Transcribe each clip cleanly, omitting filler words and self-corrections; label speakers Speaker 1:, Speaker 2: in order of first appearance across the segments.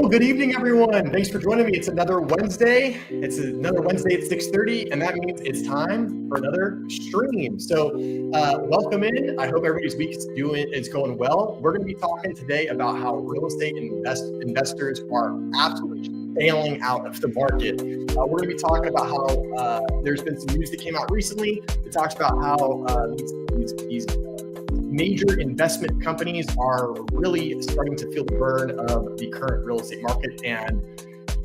Speaker 1: Well, good evening, everyone. Thanks for joining me. It's another Wednesday. It's another Wednesday at 6:30, and that means it's time for another stream. So welcome in. I hope everybody's week is going well. We're going to be talking today about how real estate investors are absolutely bailing out of the market. We're going to be talking about how there's been some news that came out recently that talks about how these major investment companies are really starting to feel the burn of the current real estate market and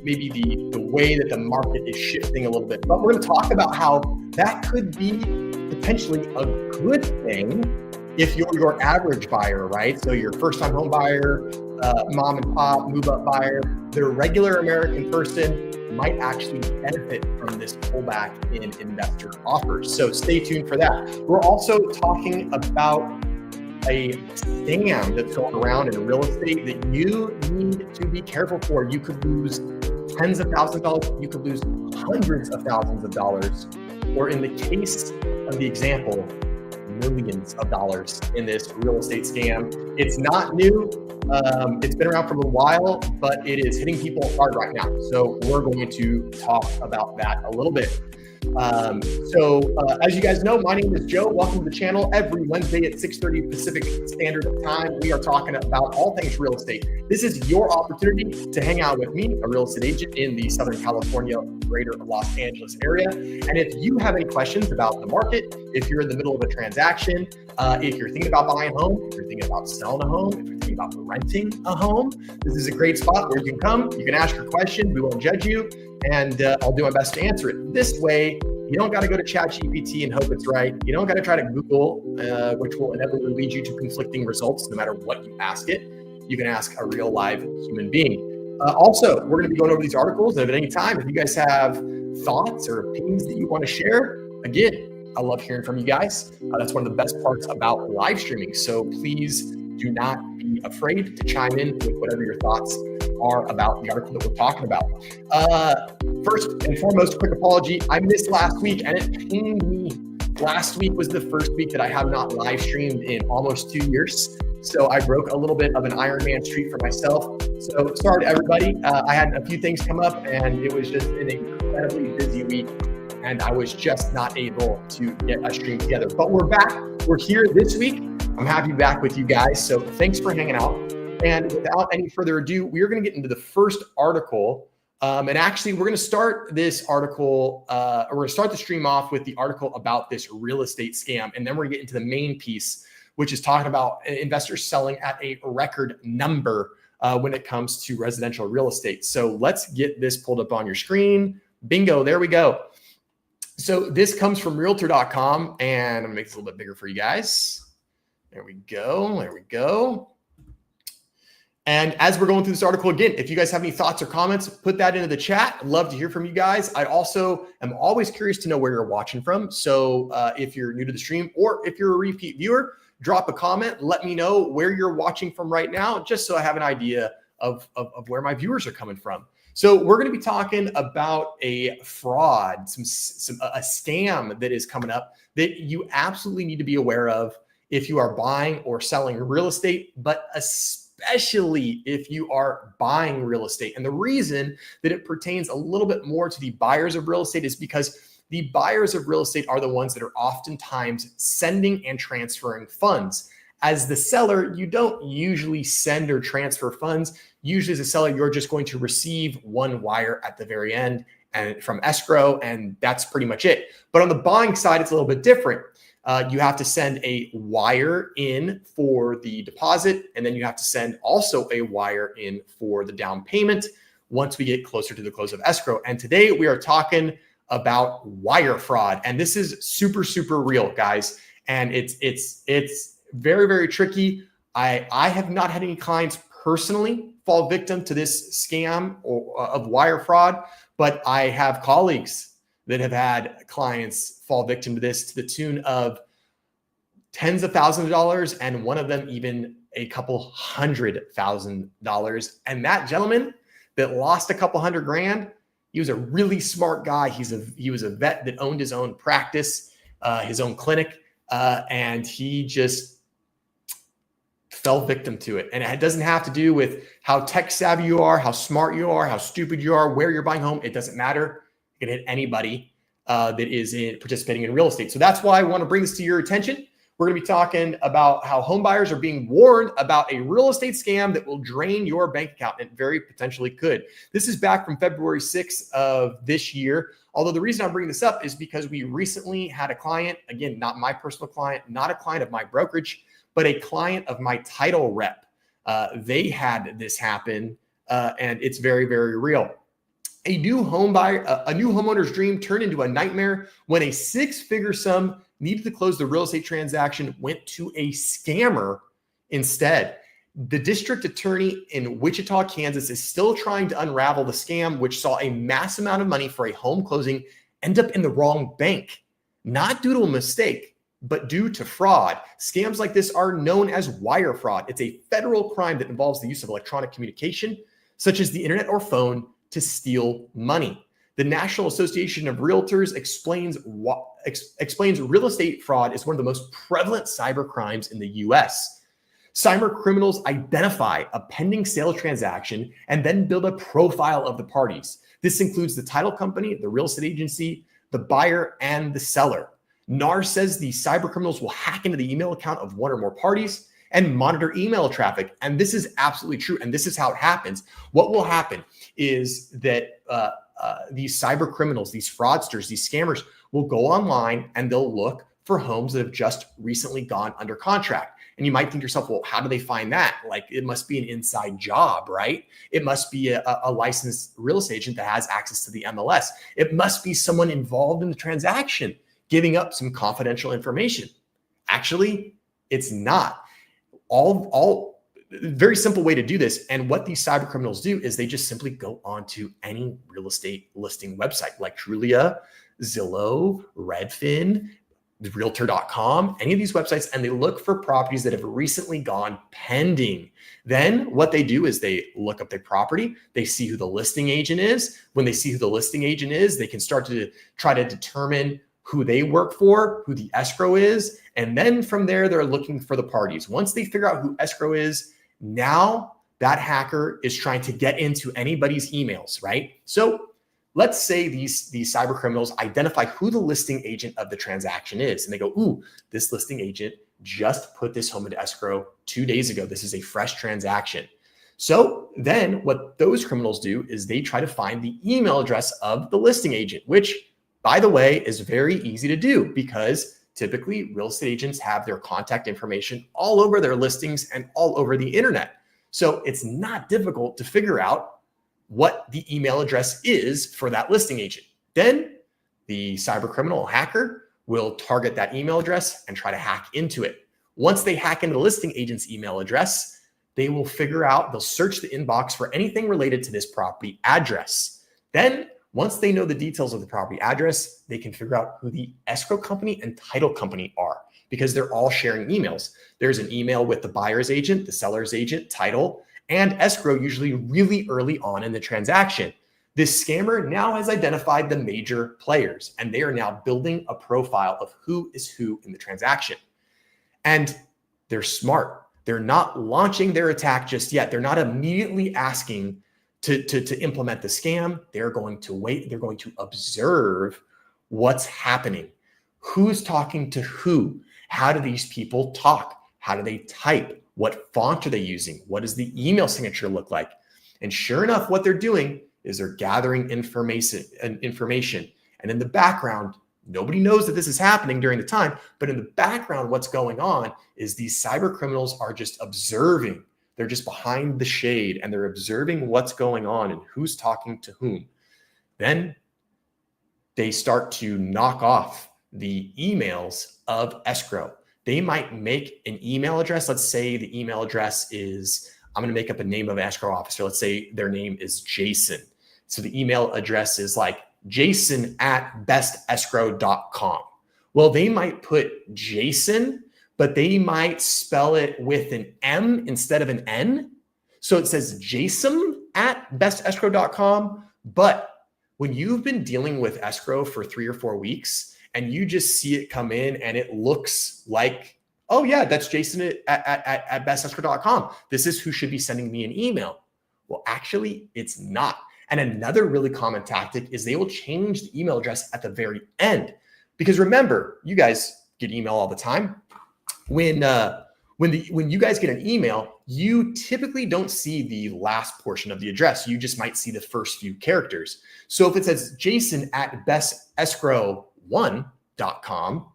Speaker 1: maybe the way that the market is shifting a little bit. But we're going to talk about how that could be potentially a good thing if you're your average buyer, right? So your first-time home buyer, mom and pop, move-up buyer, the regular American person might actually benefit from this pullback in investor offers. So stay tuned for that. We're also talking about a scam that's going around in real estate that you need to be careful for. You could lose tens of thousands of dollars. You could lose hundreds of thousands of dollars, or in the case of the example, millions of dollars in this real estate scam. It's not new. It's been around for a little while, but it is hitting people hard right now. So we're going to talk about that a little bit. As you guys know, my name is Joe. Welcome to the channel. Every Wednesday at 6:30 Pacific Standard Time, we are talking about all things real estate. This is your opportunity to hang out with me, a real estate agent in the Southern California, greater Los Angeles area. And if you have any questions about the market, if you're in the middle of a transaction, if you're thinking about buying a home, if you're thinking about selling a home, if you're thinking about renting a home, this is a great spot where you can come, you can ask your question, we won't judge you, and I'll do my best to answer it. This way, you don't got to go to ChatGPT and hope it's right. You don't got to try to Google, which will inevitably lead you to conflicting results no matter what you ask it. You can ask a real live human being. Also, we're going to be going over these articles, and at any time, if you guys have thoughts or opinions that you want to share, again, I love hearing from you guys. That's one of the best parts about live streaming. So please do not be afraid to chime in with whatever your thoughts are about the article that we're talking about. First and foremost, quick apology. I missed last week and it pained me. Last week was the first week that I have not live streamed in almost 2 years. So I broke a little bit of an Iron Man streak for myself. So sorry to everybody. I had a few things come up and it was just an incredibly busy week. And I was just not able to get a stream together. But we're back. We're here this week. I'm happy to be back with you guys. So thanks for hanging out. And without any further ado, we are going to get into the first article. And actually, we're going to start this article, or we're going to start the stream off with the article about this real estate scam. And then we're going to get into the main piece, which is talking about investors selling at a record number when it comes to residential real estate. So let's get this pulled up on your screen. Bingo, there we go. So this comes from realtor.com, and I'm going to make this a little bit bigger for you guys. There we go. There we go. And as we're going through this article, again, if you guys have any thoughts or comments, put that into the chat. I'd love to hear from you guys. I also am always curious to know where you're watching from. So if you're new to the stream or if you're a repeat viewer, drop a comment. Let me know where you're watching from right now, just so I have an idea of where my viewers are coming from. So we're going to be talking about a fraud, a scam that is coming up that you absolutely need to be aware of if you are buying or selling real estate, but especially if you are buying real estate. And the reason that it pertains a little bit more to the buyers of real estate is because the buyers of real estate are the ones that are oftentimes sending and transferring funds. As the seller, you don't usually send or transfer funds. Usually as a seller, you're just going to receive one wire at the very end and from escrow, and that's pretty much it. But on the buying side, it's a little bit different. You have to send a wire in for the deposit, and then you have to send also a wire in for the down payment once we get closer to the close of escrow. And today we are talking about wire fraud, and this is super, super real, guys. And it's very, very tricky. I have not had any clients personally fall victim to this scam of wire fraud, but I have colleagues that have had clients fall victim to this to the tune of tens of thousands of dollars, and one of them even a couple $100,000. And that gentleman that lost a couple $100,000, he was a really smart guy. He was a vet that owned his own practice, his own clinic, and he just fell victim to it. And it doesn't have to do with how tech savvy you are, how smart you are, how stupid you are, where you're buying home. It doesn't matter. It can hit anybody that is participating in real estate. So that's why I want to bring this to your attention. We're going to be talking about how home buyers are being warned about a real estate scam that will drain your bank account, and very potentially could. This is back from February 6th of this year. Although the reason I'm bringing this up is because we recently had a client, again, not my personal client, not a client of my brokerage, but a client of my title rep. They had this happen, and it's very, very real. A new homeowner's dream turned into a nightmare when a six-figure sum needed to close the real estate transaction went to a scammer instead. The district attorney in Wichita, Kansas is still trying to unravel the scam, which saw a mass amount of money for a home closing end up in the wrong bank, not due to a mistake, but due to fraud. Scams like this are known as wire fraud. It's a federal crime that involves the use of electronic communication, such as the internet or phone, to steal money. The National Association of Realtors explains real estate fraud is one of the most prevalent cyber crimes in the US. Cyber criminals identify a pending sale transaction and then build a profile of the parties. This includes the title company, the real estate agency, the buyer, and the seller. NAR says the cyber criminals will hack into the email account of one or more parties and monitor email traffic. And this is absolutely true. And this is how it happens. What will happen is that these cyber criminals, these fraudsters, these scammers will go online and they'll look for homes that have just recently gone under contract. And you might think to yourself, well, how do they find that? Like, it must be an inside job, right? It must be a licensed real estate agent that has access to the MLS. It must be someone involved in the transaction giving up some confidential information. Actually, it's not. Very simple way to do this. And what these cyber criminals do is they just simply go onto any real estate listing website like Trulia, Zillow, Redfin, Realtor.com, any of these websites, and they look for properties that have recently gone pending. Then what they do is they look up their property. They see who the listing agent is. When they see who the listing agent is, they can start to try to determine who they work for, who the escrow is. And then from there, they're looking for the parties. Once they figure out who escrow is, now that hacker is trying to get into anybody's emails, right? So let's say these cyber criminals identify who the listing agent of the transaction is. And they go, ooh, this listing agent just put this home into escrow 2 days ago. This is a fresh transaction. So then what those criminals do is they try to find the email address of the listing agent, which, by the way, is very easy to do because typically real estate agents have their contact information all over their listings and all over the internet. So it's not difficult to figure out what the email address is for that listing agent. Then the cyber criminal hacker will target that email address and try to hack into it. Once they hack into the listing agent's email address, they will they'll search the inbox for anything related to this property address. Then once they know the details of the property address, they can figure out who the escrow company and title company are because they're all sharing emails. There's an email with the buyer's agent, the seller's agent, title, and escrow usually really early on in the transaction. This scammer now has identified the major players, and they are now building a profile of who is who in the transaction. And they're smart. They're not launching their attack just yet. They're not immediately asking to implement the scam. They're going to wait. They're going to observe what's happening. Who's talking to who? How do these people talk? How do they type? What font are they using? What does the email signature look like? And sure enough, what they're doing is they're gathering information. And in the background, nobody knows that this is happening during the time, but in the background, what's going on is these cyber criminals are just observing. They're just behind the shade and they're observing what's going on and who's talking to whom. Then they start to knock off the emails of escrow. They might make an email address. Let's say the email address is, I'm going to make up a name of an escrow officer. Let's say their name is Jason. So the email address is like jason@bestescrow.com. Well, they might put Jason, but they might spell it with an M instead of an N. So it says jason@bestescrow.com. But when you've been dealing with escrow for 3 or 4 weeks and you just see it come in and it looks like oh yeah, that's Jason at bestescrow.com. This is who should be sending me an email. Well, actually, it's not. And another really common tactic is they will change the email address at the very end. Because remember, you guys get email all the time. When you guys get an email, you typically don't see the last portion of the address. You just might see the first few characters. So if it says Jason at bestescrow1.com,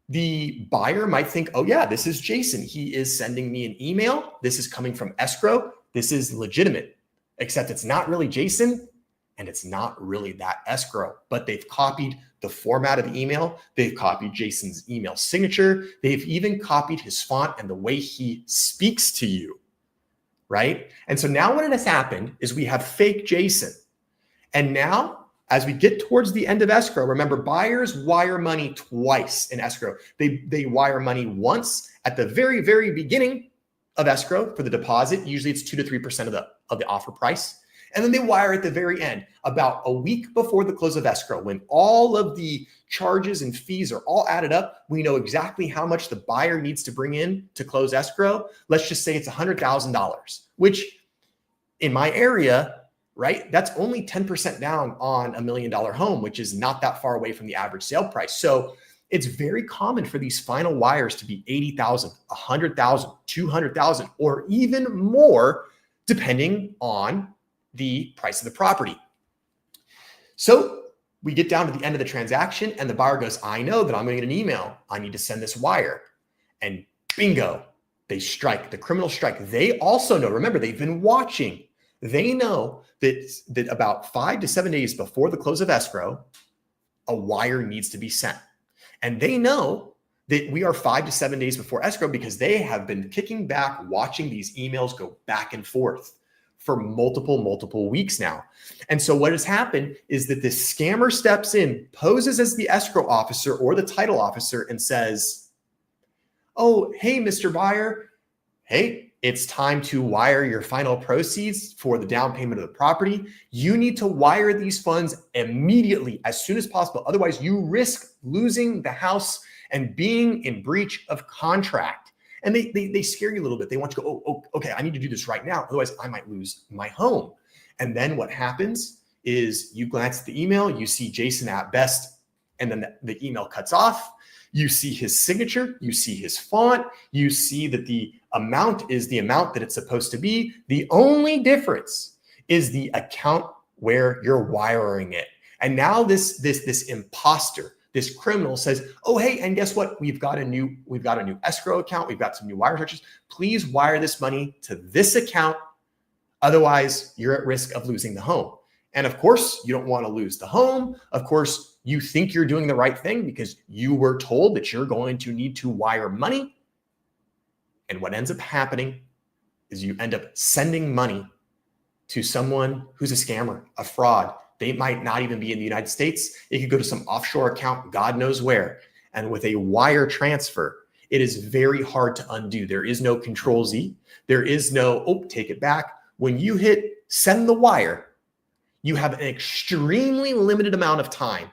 Speaker 1: the buyer might think, oh yeah, this is Jason. He is sending me an email. This is coming from escrow. This is legitimate, except it's not really Jason and it's not really that escrow, but they've copied the format of the email. They've copied Jason's email signature. They've even copied his font and the way he speaks to you, right? And so now what has happened is we have fake Jason. And now as we get towards the end of escrow, remember, buyers wire money twice in escrow. They wire money once at the very, very beginning of escrow for the deposit. Usually it's 2 to 3% of the offer price. And then they wire at the very end, about a week before the close of escrow, when all of the charges and fees are all added up. We know exactly how much the buyer needs to bring in to close escrow. Let's just say it's $100,000, which in my area, right, that's only 10% down on $1 million home, which is not that far away from the average sale price. So it's very common for these final wires to be $80,000, $100,000, $200,000, or even more, depending on the price of the property. So we get down to the end of the transaction and the buyer goes, I know that I'm going to get an email. I need to send this wire. And bingo, they strike, the criminal strike. They also know, remember, they've been watching. They know that about 5 to 7 days before the close of escrow, a wire needs to be sent. And they know that we are 5 to 7 days before escrow because they have been kicking back, watching these emails go back and forth for multiple weeks now. And so what has happened is that this scammer steps in, poses as the escrow officer or the title officer and says, oh, hey, Mr. Buyer, hey, it's time to wire your final proceeds for the down payment of the property. You need to wire these funds immediately, as soon as possible. Otherwise, you risk losing the house and being in breach of contract. And they scare you a little bit. They want you to go, oh, okay, I need to do this right now. Otherwise, I might lose my home. And then what happens is you glance at the email, you see Jason at best, and then the email cuts off. You see his signature, you see his font, you see that the amount is the amount that it's supposed to be. The only difference is the account where you're wiring it. And now this imposter, this criminal says, oh, hey, and guess what? We've got a new escrow account. We've got some new wire charges. Please wire this money to this account. Otherwise, you're at risk of losing the home. And of course, you don't want to lose the home. Of course, you think you're doing the right thing because you were told that you're going to need to wire money. And what ends up happening is you end up sending money to someone who's a scammer, a fraud. They might not even be in the United States. It could go to some offshore account, God knows where. And with a wire transfer, it is very hard to undo. There is no Control Z. There is no, oh, take it back. When you hit send the wire, you have an extremely limited amount of time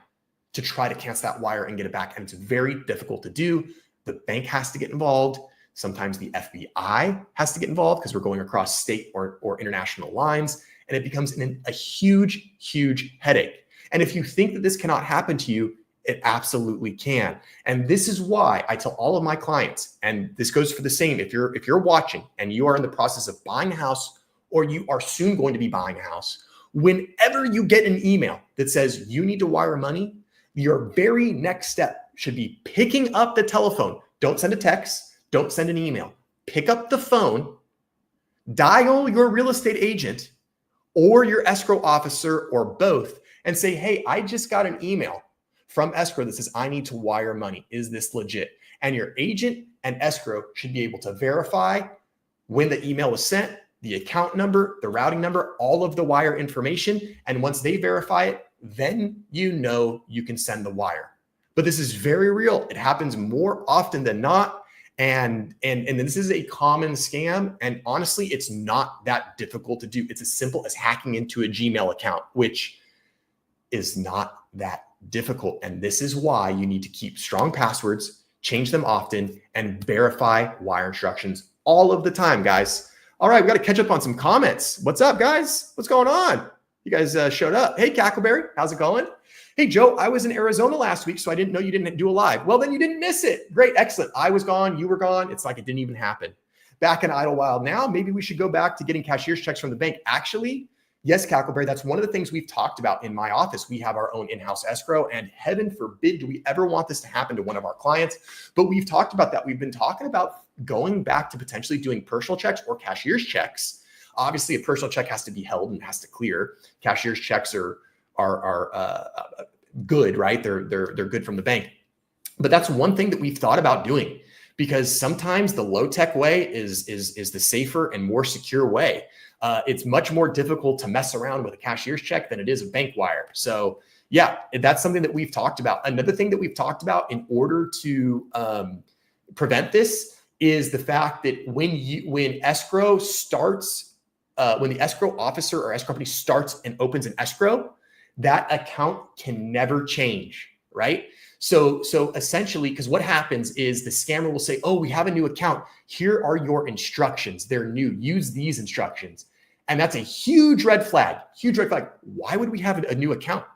Speaker 1: to try to cancel that wire and get it back. And it's very difficult to do. The bank has to get involved. Sometimes the FBI has to get involved because we're going across state or international lines. And it becomes a huge, huge headache. And if you think that this cannot happen to you, it absolutely can. And this is why I tell all of my clients, and this goes for the same, if you're watching and you are in the process of buying a house or you are soon going to be buying a house, whenever you get an email that says you need to wire money, your very next step should be picking up the telephone. Don't send a text. Don't send an email. Pick up the phone, dial your real estate agent or your escrow officer or both and say, hey, I just got an email from escrow that says I need to wire money. Is this legit? And your agent and escrow should be able to verify when the email was sent, the account number, the routing number, all of the wire information. And once they verify it, then you know you can send the wire. But this is very real. It happens more often than not. And this is a common scam. And honestly, it's not that difficult to do. It's as simple as hacking into a Gmail account, which is not that difficult. And this is why you need to keep strong passwords. change them often, and verify wire instructions all of the time, guys. All right, we got to catch up on some comments. What's up, guys? What's going on? You guys showed up. Hey, Cackleberry, how's it going? Hey, Joe, I was in Arizona last week, so I didn't know you didn't do a live. Well, then you didn't miss it. Great, excellent. I was gone, you were gone. It's like it didn't even happen. Back in Idlewild now, maybe we should go back to getting cashier's checks from the bank. Actually, yes, Cackleberry, that's one of the things we've talked about in my office. We have our own in-house escrow, and heaven forbid do we ever want this to happen to one of our clients. But we've talked about that. We've been talking about going back to potentially doing personal checks or cashier's checks. Obviously, a personal check has to be held and has to clear. Cashier's checks are good, right? They're good from the bank. But that's one thing that we've thought about doing, because sometimes the low-tech way is the safer and more secure way. It's much more difficult to mess around with a cashier's check than it is a bank wire. So yeah, that's something that we've talked about. Another thing that we've talked about in order to prevent this is the fact that when escrow starts, when the escrow officer or escrow company starts and opens an escrow, that account can never change, right? So essentially, because what happens is the scammer will say, oh, we have a new account. Here are your instructions. They're new. Use these instructions. And that's a huge red flag, huge red flag. Why would we have a new account?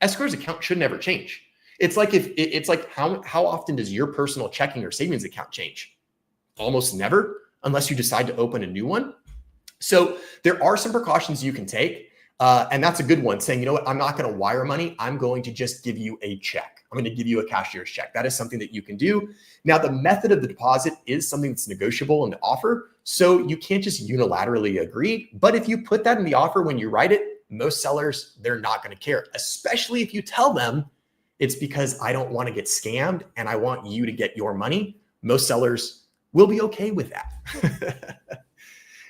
Speaker 1: Escrow's account should never change. It's like how often does your personal checking or savings account change? Almost never, unless you decide to open a new one. So there are some precautions you can take. And that's a good one, saying, you know what, I'm not going to wire money. I'm going to just give you a check. I'm going to give you a cashier's check. That is something that you can do. Now, the method of the deposit is something that's negotiable in the offer. So you can't just unilaterally agree. But if you put that in the offer when you write it, most sellers, they're not going to care, especially if you tell them it's because I don't want to get scammed and I want you to get your money. Most sellers will be okay with that.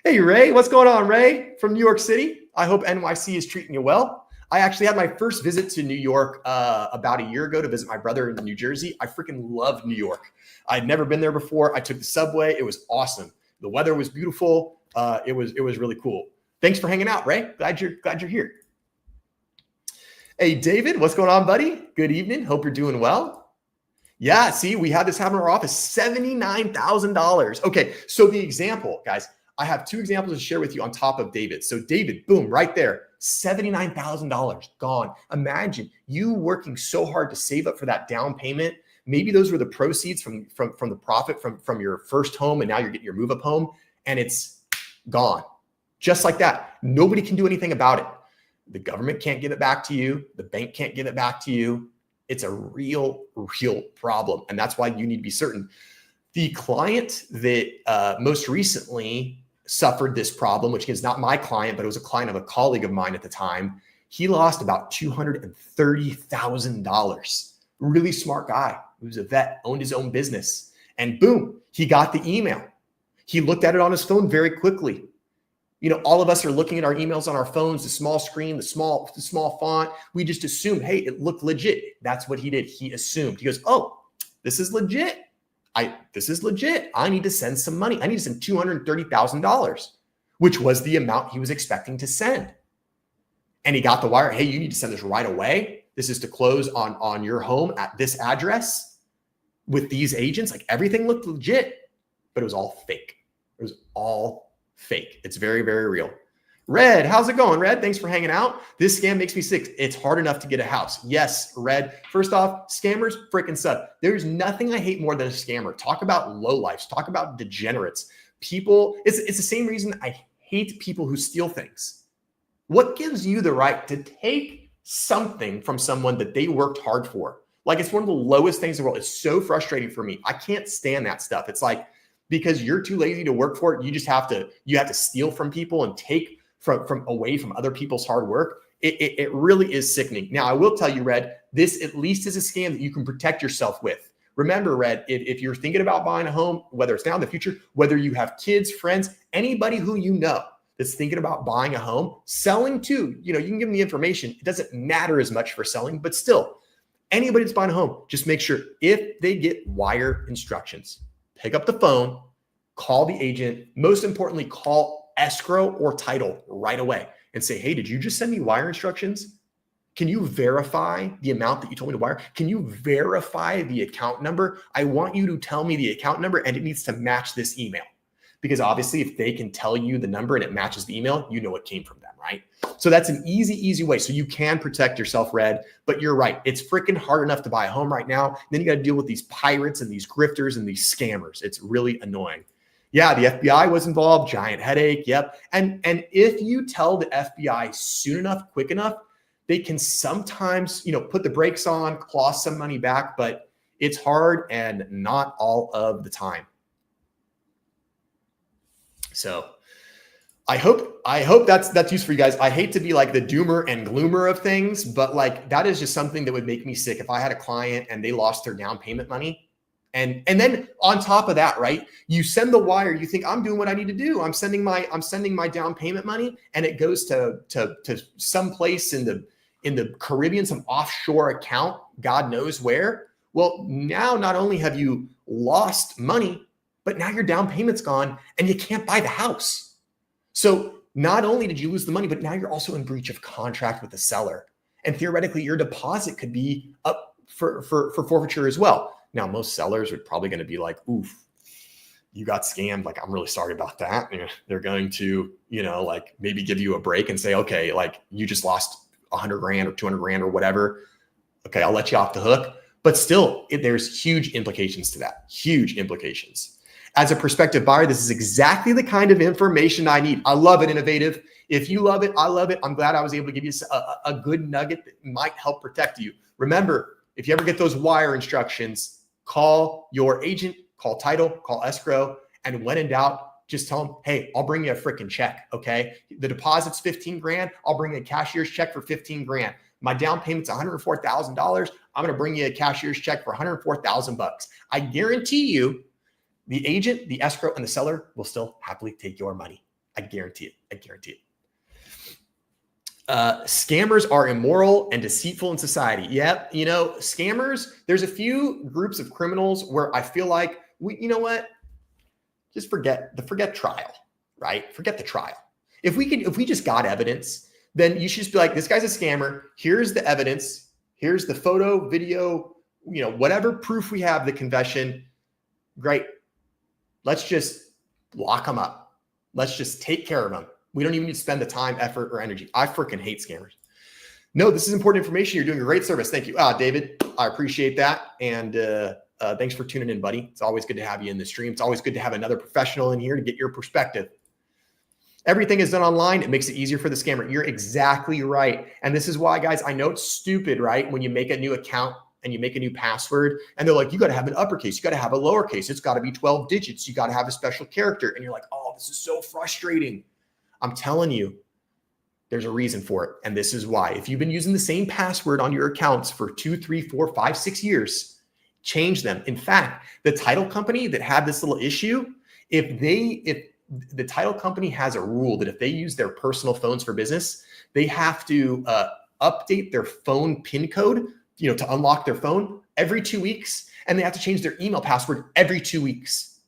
Speaker 1: Hey, Ray, what's going on, Ray, from New York City? I hope NYC is treating you well. I actually had my first visit to New York about a year ago to visit my brother in New Jersey. I freaking love New York. I'd never been there before. I took the subway. It was awesome. The weather was beautiful. It was really cool. Thanks for hanging out, Ray. Glad you're here. Hey, David, what's going on, buddy? Good evening. Hope you're doing well. Yeah, see, we had this happen in our office, $79,000. Okay, so the example, guys, I have two examples to share with you on top of David. So David, boom, right there, $79,000 gone. Imagine you working so hard to save up for that down payment. Maybe those were the proceeds from the profit from your first home, and now you're getting your move up home, and it's gone. Just like that. Nobody can do anything about it. The government can't give it back to you. The bank can't give it back to you. It's a real problem. And that's why you need to be certain. The client that most recently suffered this problem, which is not my client, but it was a client of a colleague of mine at the time. He lost about $230,000. Really smart guy. He was a vet, owned his own business. And boom, he got the email. He looked at it on his phone very quickly. You know, all of us are looking at our emails on our phones, the small screen, the small font. We just assume, hey, it looked legit. That's what he did. He assumed. He goes, oh, this is legit. This is legit. I need to send some money. I need to send $230,000, which was the amount he was expecting to send. And he got the wire. Hey, you need to send this right away. This is to close on your home at this address with these agents. Like everything looked legit, but it was all fake. It was all fake. It's very, very real. Red, how's it going, Red? Thanks for hanging out. This scam makes me sick. It's hard enough to get a house. Yes, Red. First off, scammers freaking suck. There's nothing I hate more than a scammer. Talk about lowlifes. Talk about degenerates. People, it's the same reason I hate people who steal things. What gives you the right to take something from someone that they worked hard for? Like, it's one of the lowest things in the world. It's so frustrating for me. I can't stand that stuff. It's like, because you're too lazy to work for it, you have to steal from people and take from away from other people's hard work. It really is sickening. Now, I will tell you, Red, this at least is a scam that you can protect yourself with. Remember, Red, if you're thinking about buying a home, whether it's now in the future, whether you have kids, friends, anybody who you know that's thinking about buying a home, selling too, you can give them the information. It doesn't matter as much for selling, but still, anybody that's buying a home, just make sure if they get wire instructions, pick up the phone, call the agent, most importantly, call escrow or title right away and say, hey, did you just send me wire instructions? Can you verify the amount that you told me to wire? Can you verify the account number? I want you to tell me the account number and it needs to match this email. Because obviously if they can tell you the number and it matches the email, you know it came from them, right? So that's an easy way. So you can protect yourself, Red, but you're right. It's freaking hard enough to buy a home right now. Then you got to deal with these pirates and these grifters and these scammers. It's really annoying. Yeah, the FBI was involved, giant headache. Yep. And if you tell the FBI soon enough, quick enough, they can sometimes, put the brakes on, claw some money back, but it's hard and not all of the time. So I hope that's useful for you guys. I hate to be like the doomer and gloomer of things, but like that is just something that would make me sick if I had a client and they lost their down payment money. And then on top of that, right, you send the wire, you think I'm doing what I need to do. I'm sending my down payment money and it goes to some place in the Caribbean, some offshore account, God knows where. Well, now not only have you lost money, but now your down payment's gone and you can't buy the house. So not only did you lose the money, but now you're also in breach of contract with the seller. And theoretically, your deposit could be up for forfeiture as well. Now, most sellers are probably going to be like, oof, you got scammed. Like, I'm really sorry about that. They're going to, like maybe give you a break and say, okay, like you just lost $100,000 or $200,000 or whatever. Okay, I'll let you off the hook. But still, there's huge implications to that. Huge implications. As a prospective buyer, this is exactly the kind of information I need. I love it, Innovative. If you love it, I love it. I'm glad I was able to give you a good nugget that might help protect you. Remember, if you ever get those wire instructions, call your agent, call title, call escrow, and when in doubt, just tell them, hey, I'll bring you a freaking check, okay? The deposit's $15,000. I'll bring you a cashier's check for $15,000. My down payment's $104,000. I'm going to bring you a cashier's check for $104,000. I guarantee you, the agent, the escrow, and the seller will still happily take your money. I guarantee it. I guarantee it. Scammers are immoral and deceitful in society. Yep. Scammers, there's a few groups of criminals where I feel like just forget trial, right? Forget the trial. If we just got evidence, then you should just be like, this guy's a scammer. Here's the evidence. Here's the photo, video, whatever proof we have, the confession. Great. Let's just lock them up. Let's just take care of them. We don't even need to spend the time, effort, or energy. I freaking hate scammers. No, this is important information. You're doing a great service. Thank you. David, I appreciate that. And thanks for tuning in, buddy. It's always good to have you in the stream. It's always good to have another professional in here to get your perspective. Everything is done online. It makes it easier for the scammer. You're exactly right. And this is why, guys, I know it's stupid, right? When you make a new account and you make a new password and they're like, you got to have an uppercase. You got to have a lowercase. It's got to be 12 digits. You got to have a special character. And you're like, oh, this is so frustrating. I'm telling you, there's a reason for it. And this is why. If you've been using the same password on your accounts for 2, 3, 4, 5, 6 years, change them. In fact, the title company that had this little issue, if the title company has a rule that if they use their personal phones for business, they have to update their phone PIN code, to unlock their phone every 2 weeks. And they have to change their email password every 2 weeks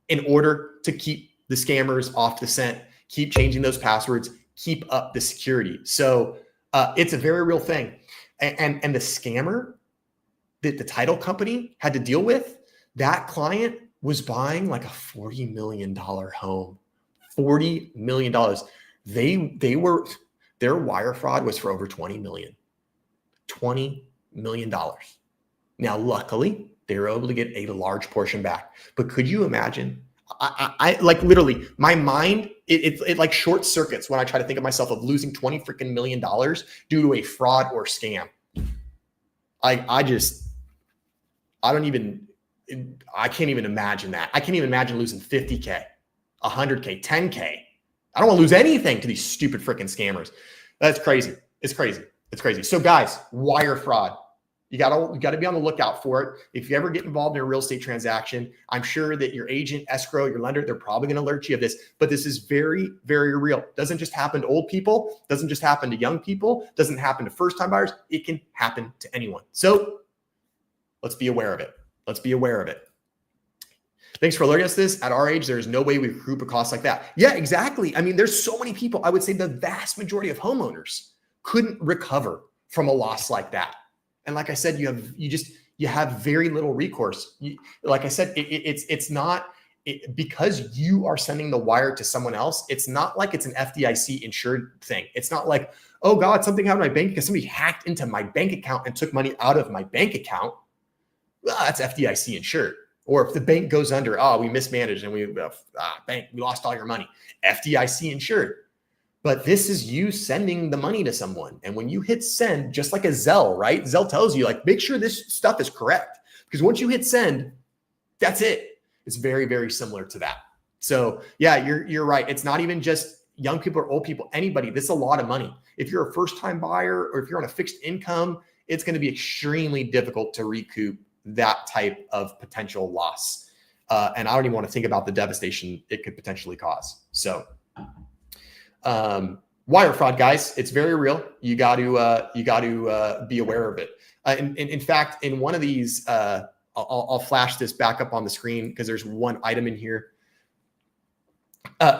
Speaker 1: in order to keep the scammers off the scent, keep changing those passwords, keep up the security. So it's a very real thing. And the scammer that the title company had to deal with, that client was buying like a $40 million home, $40 million. Their wire fraud was for over $20 million. Now, luckily, they were able to get a large portion back. But could you imagine? I like literally my mind, it like short circuits when I try to think of myself of losing $20 freaking million due to a fraud or scam. I can't even imagine that. I can't even imagine losing 50K, 100K, 10K. I don't want to lose anything to these stupid freaking scammers. That's crazy. It's crazy. It's crazy. So guys, wire fraud. You gotta be on the lookout for it. If you ever get involved in a real estate transaction, I'm sure that your agent, escrow, your lender, they're probably going to alert you of this. But this is very, very real. It doesn't just happen to old people. It doesn't just happen to young people. It doesn't happen to first-time buyers. It can happen to anyone. So let's be aware of it. Let's be aware of it. Thanks for alerting us to this. At our age, there is no way we recoup a cost like that. Yeah, exactly. I mean, there's so many people. I would say the vast majority of homeowners couldn't recover from a loss like that. And like I said, you have very little recourse. Like I said, it's not because you are sending the wire to someone else. It's not like it's an FDIC insured thing. It's not like, oh God, something happened to my bank because somebody hacked into my bank account and took money out of my bank account. Well, that's FDIC insured. Or if the bank goes under, oh, we mismanaged and we lost all your money. FDIC insured. But this is you sending the money to someone. And when you hit send, just like a Zelle, right? Zelle tells you, like, make sure this stuff is correct. Because once you hit send, that's it. It's very, very similar to that. So yeah, you're right. It's not even just young people or old people, anybody. This is a lot of money. If you're a first-time buyer or if you're on a fixed income, it's going to be extremely difficult to recoup that type of potential loss. And I don't even want to think about the devastation it could potentially cause. So wire fraud, guys, it's very real. You got to be aware of it. In fact, in one of these, I'll flash this back up on the screen because there's one item in here.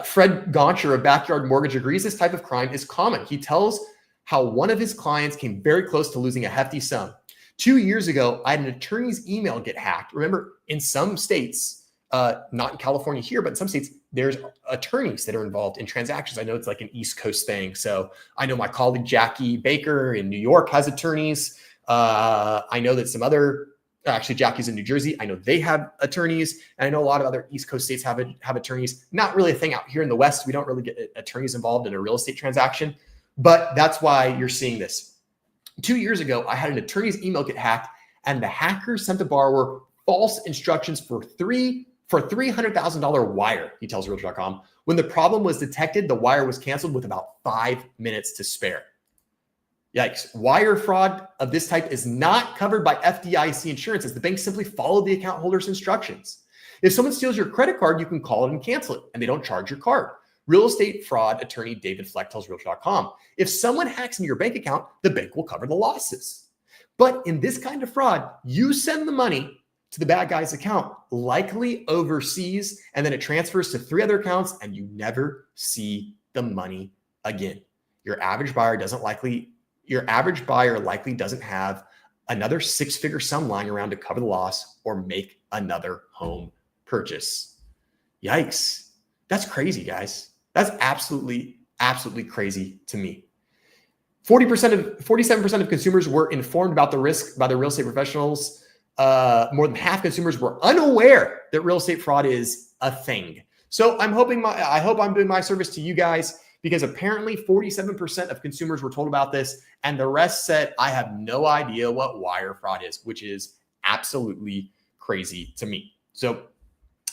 Speaker 1: Fred Goncher of Backyard Mortgage agrees this type of crime is common. He tells how one of his clients came very close to losing a hefty sum. 2 years ago, I had an attorney's email get hacked. Remember, in some states, not in California here, but in some states, there's attorneys that are involved in transactions. I know it's like an East Coast thing. So I know my colleague Jackie Baker in New York has attorneys. I know that some other, actually Jackie's in New Jersey. I know they have attorneys. And I know a lot of other East Coast states have attorneys. Not really a thing out here in the West. We don't really get attorneys involved in a real estate transaction, but that's why you're seeing this. 2 years ago, I had an attorney's email get hacked and the hacker sent the borrower false instructions for $300,000 wire, he tells Realtor.com. When the problem was detected, the wire was canceled with about 5 minutes to spare. Yikes. Wire fraud of this type is not covered by FDIC insurance as the bank simply followed the account holder's instructions. If someone steals your credit card, you can call it and cancel it, and they don't charge your card. Real estate fraud attorney David Fleck tells Realtor.com. If someone hacks into your bank account, the bank will cover the losses. But in this kind of fraud, you send the money to the bad guy's account, likely overseas, and then it transfers to 3 other accounts and you never see the money again. Your average buyer likely doesn't have another 6-figure sum lying around to cover the loss or make another home purchase. Yikes. That's crazy, guys. That's absolutely crazy to me. 47% of consumers were informed about the risk by the real estate professionals. More than half consumers were unaware that real estate fraud is a thing. So I hope I'm doing my service to you guys, because apparently 47% of consumers were told about this and the rest said, I have no idea what wire fraud is, which is absolutely crazy to me. So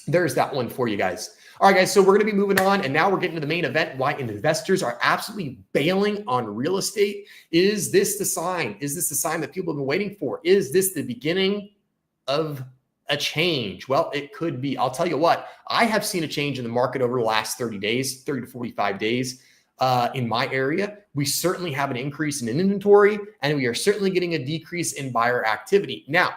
Speaker 1: there's that one for you guys. All right, guys, so we're going to be moving on, and now we're getting to the main event, why investors are absolutely bailing on real estate. Is this the sign? Is this the sign that people have been waiting for? Is this the beginning of a change? Well, it could be. I'll tell you what, I have seen a change in the market over the last 30 to 45 days. In my area, we certainly have an increase in inventory, and we are certainly getting a decrease in buyer activity. Now,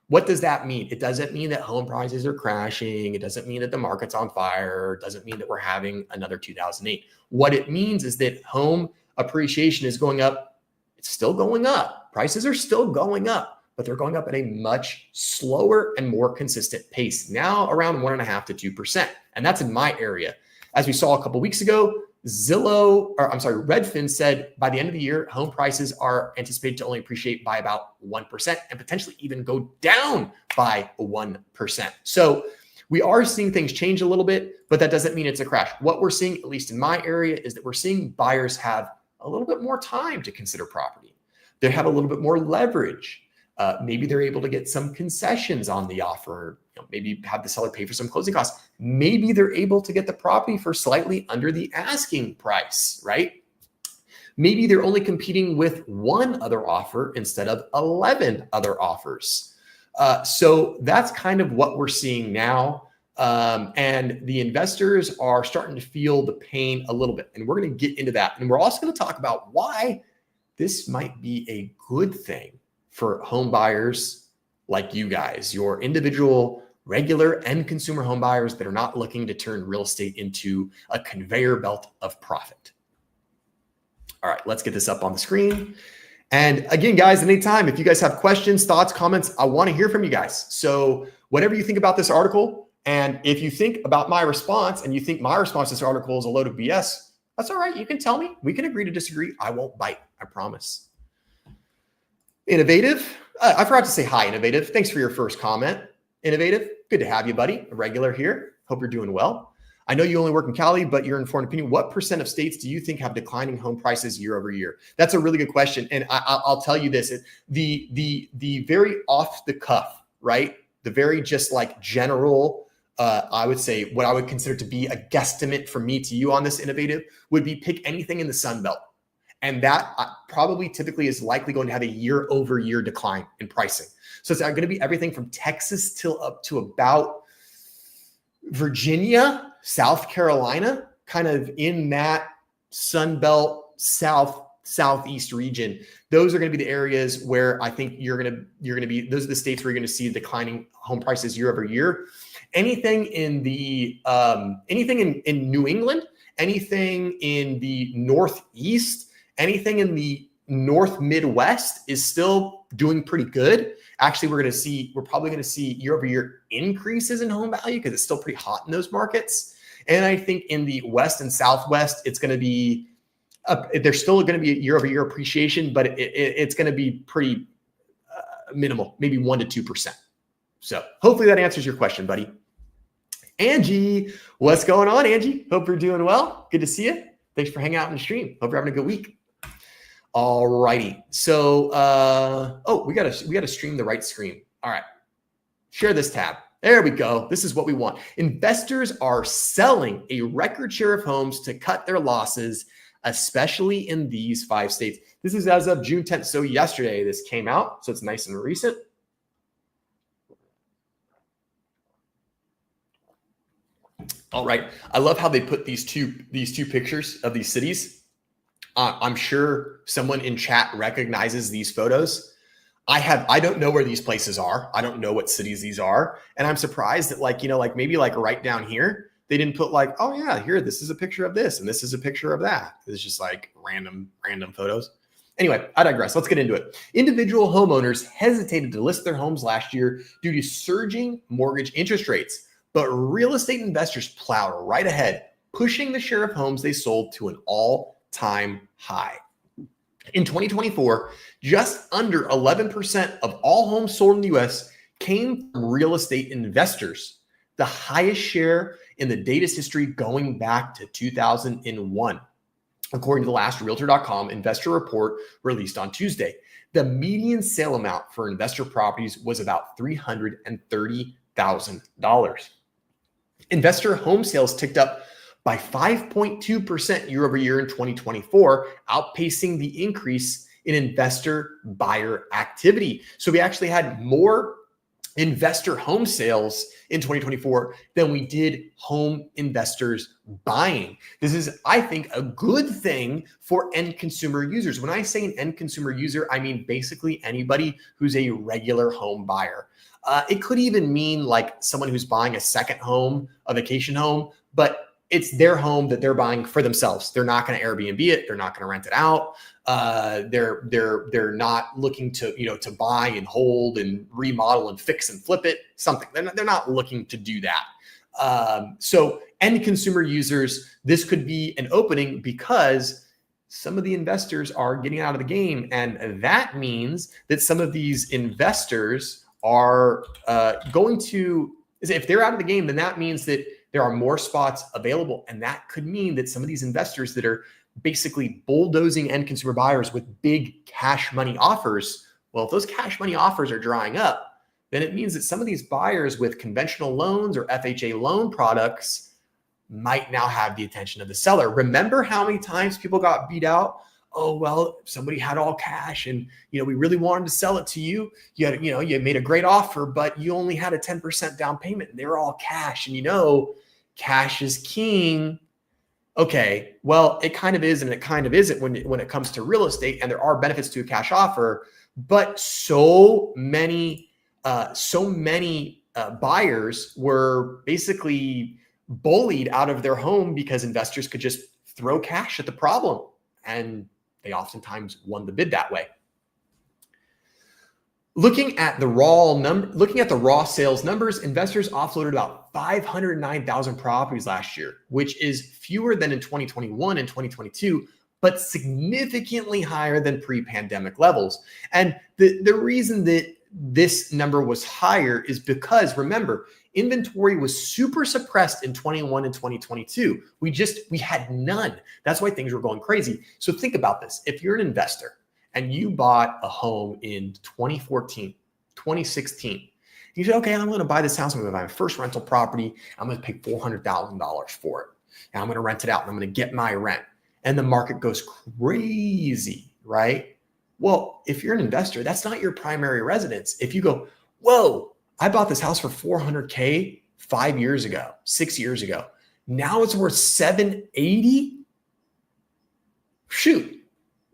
Speaker 1: what does that mean? It doesn't mean that home prices are crashing. It doesn't mean that the market's on fire. It doesn't mean that we're having another 2008. What it means is that home appreciation is going up. It's still going up. Prices are still going up, but they're going up at a much slower and more consistent pace, now around 1.5% to 2%. And that's in my area. As we saw a couple of weeks ago, Redfin said by the end of the year, home prices are anticipated to only appreciate by about 1% and potentially even go down by 1%. So we are seeing things change a little bit, but that doesn't mean it's a crash. What we're seeing, at least in my area, is that we're seeing buyers have a little bit more time to consider property. They have a little bit more leverage. Maybe they're able to get some concessions on the offer, maybe have the seller pay for some closing costs. Maybe they're able to get the property for slightly under the asking price, right? Maybe they're only competing with one other offer instead of 11 other offers. So that's kind of what we're seeing now. And the investors are starting to feel the pain a little bit. And we're going to get into that. And we're also going to talk about why this might be a good thing for home buyers like you guys, your individual, regular and consumer home buyers that are not looking to turn real estate into a conveyor belt of profit. All right, let's get this up on the screen. And again, guys, anytime, if you guys have questions, thoughts, comments, I want to hear from you guys. So whatever you think about this article, and if you think about my response and you think my response to this article is a load of BS, that's all right. You can tell me. We can agree to disagree. I won't bite. I promise. Innovative. I forgot to say hi, Innovative. Thanks for your first comment. Innovative. Good to have you, buddy. A regular here. Hope you're doing well. I know you only work in Cali, but your informed opinion, what % of states do you think have declining home prices year over year? That's a really good question. And I'll tell you this, the very off the cuff, right? The very just like general, I would say what I would consider to be a guesstimate from me to you on this, Innovative, would be pick anything in the Sun Belt. And that probably typically is likely going to have a year over year decline in pricing. So it's going to be everything from Texas till up to about Virginia, South Carolina, kind of in that Sun Belt southeast region. Those are going to be the areas where I think you're going to be, those are the states where you're going to see declining home prices year over year. Anything in the, anything in New England, anything in the Northeast, anything in the North Midwest is still doing pretty good. Actually, we're probably going to see year over year increases in home value because it's still pretty hot in those markets. And I think in the West and Southwest, it's going to be, there's still going to be a year over year appreciation, but it's going to be pretty minimal, maybe 1 to 2%. So hopefully that answers your question, buddy. Angie, what's going on, Angie? Hope you're doing well. Good to see you. Thanks for hanging out in the stream. Hope you're having a good week. All righty. So, we gotta stream the right screen. All right. Share this tab. There we go. This is what we want. Investors are selling a record share of homes to cut their losses, especially in these 5 states. This is as of June 10th. So yesterday this came out. So it's nice and recent. All right. I love how they put these two pictures of these cities. I'm sure someone in chat recognizes these photos. I don't know where these places are. I don't know what cities these are. And I'm surprised that maybe right down here, they didn't put oh yeah, here, this is a picture of this and this is a picture of that. It's just random photos. Anyway, I digress. Let's get into it. Individual homeowners hesitated to list their homes last year due to surging mortgage interest rates, but real estate investors plowed right ahead, pushing the share of homes they sold to an all-time high. In 2024, just under 11% of all homes sold in the US came from real estate investors, the highest share in the data's history going back to 2001. According to the last Realtor.com investor report released on Tuesday, the median sale amount for investor properties was about $330,000. Investor home sales ticked up by 5.2% year over year in 2024, outpacing the increase in investor buyer activity. So we actually had more investor home sales in 2024 than we did home investors buying. This is, I think, a good thing for end consumer users. When I say an end consumer user, I mean basically anybody who's a regular home buyer. It could even mean someone who's buying a second home, a vacation home, but it's their home that they're buying for themselves. They're not going to Airbnb it. They're not going to rent it out. They're not looking to buy and hold and remodel and fix and flip it. Something they're not looking to do that. So end consumer users, this could be an opening because some of the investors are getting out of the game, and that means that some of these investors are going to. If they're out of the game, then that means that there are more spots available. And that could mean that some of these investors that are basically bulldozing end consumer buyers with big cash money offers, well, if those cash money offers are drying up, then it means that some of these buyers with conventional loans or FHA loan products might now have the attention of the seller. Remember how many times people got beat out? Oh, well, somebody had all cash and, we really wanted to sell it to you. You made a great offer, but you only had a 10% down payment and they were all cash. And cash is king. Okay, well, it kind of is and it kind of isn't when it comes to real estate, and there are benefits to a cash offer, but so many buyers were basically bullied out of their home because investors could just throw cash at the problem, and they oftentimes won the bid that way. looking at the raw sales numbers, investors offloaded about 509,000 properties last year, which is fewer than in 2021 and 2022, but significantly higher than pre-pandemic levels. And the reason that this number was higher is because, remember, inventory was super suppressed in 21 and 2022. We had none. That's why things were going crazy. So think about this. If you're an investor and you bought a home in 2014, 2016, you said, okay, I'm going to buy this house. I'm going to buy my first rental property. I'm going to pay $400,000 for it. And I'm going to rent it out and I'm going to get my rent. And the market goes crazy, right? Well, if you're an investor, that's not your primary residence. If you go, whoa, I bought this house for $400K 5 years ago, 6 years ago. Now it's worth $780. Shoot,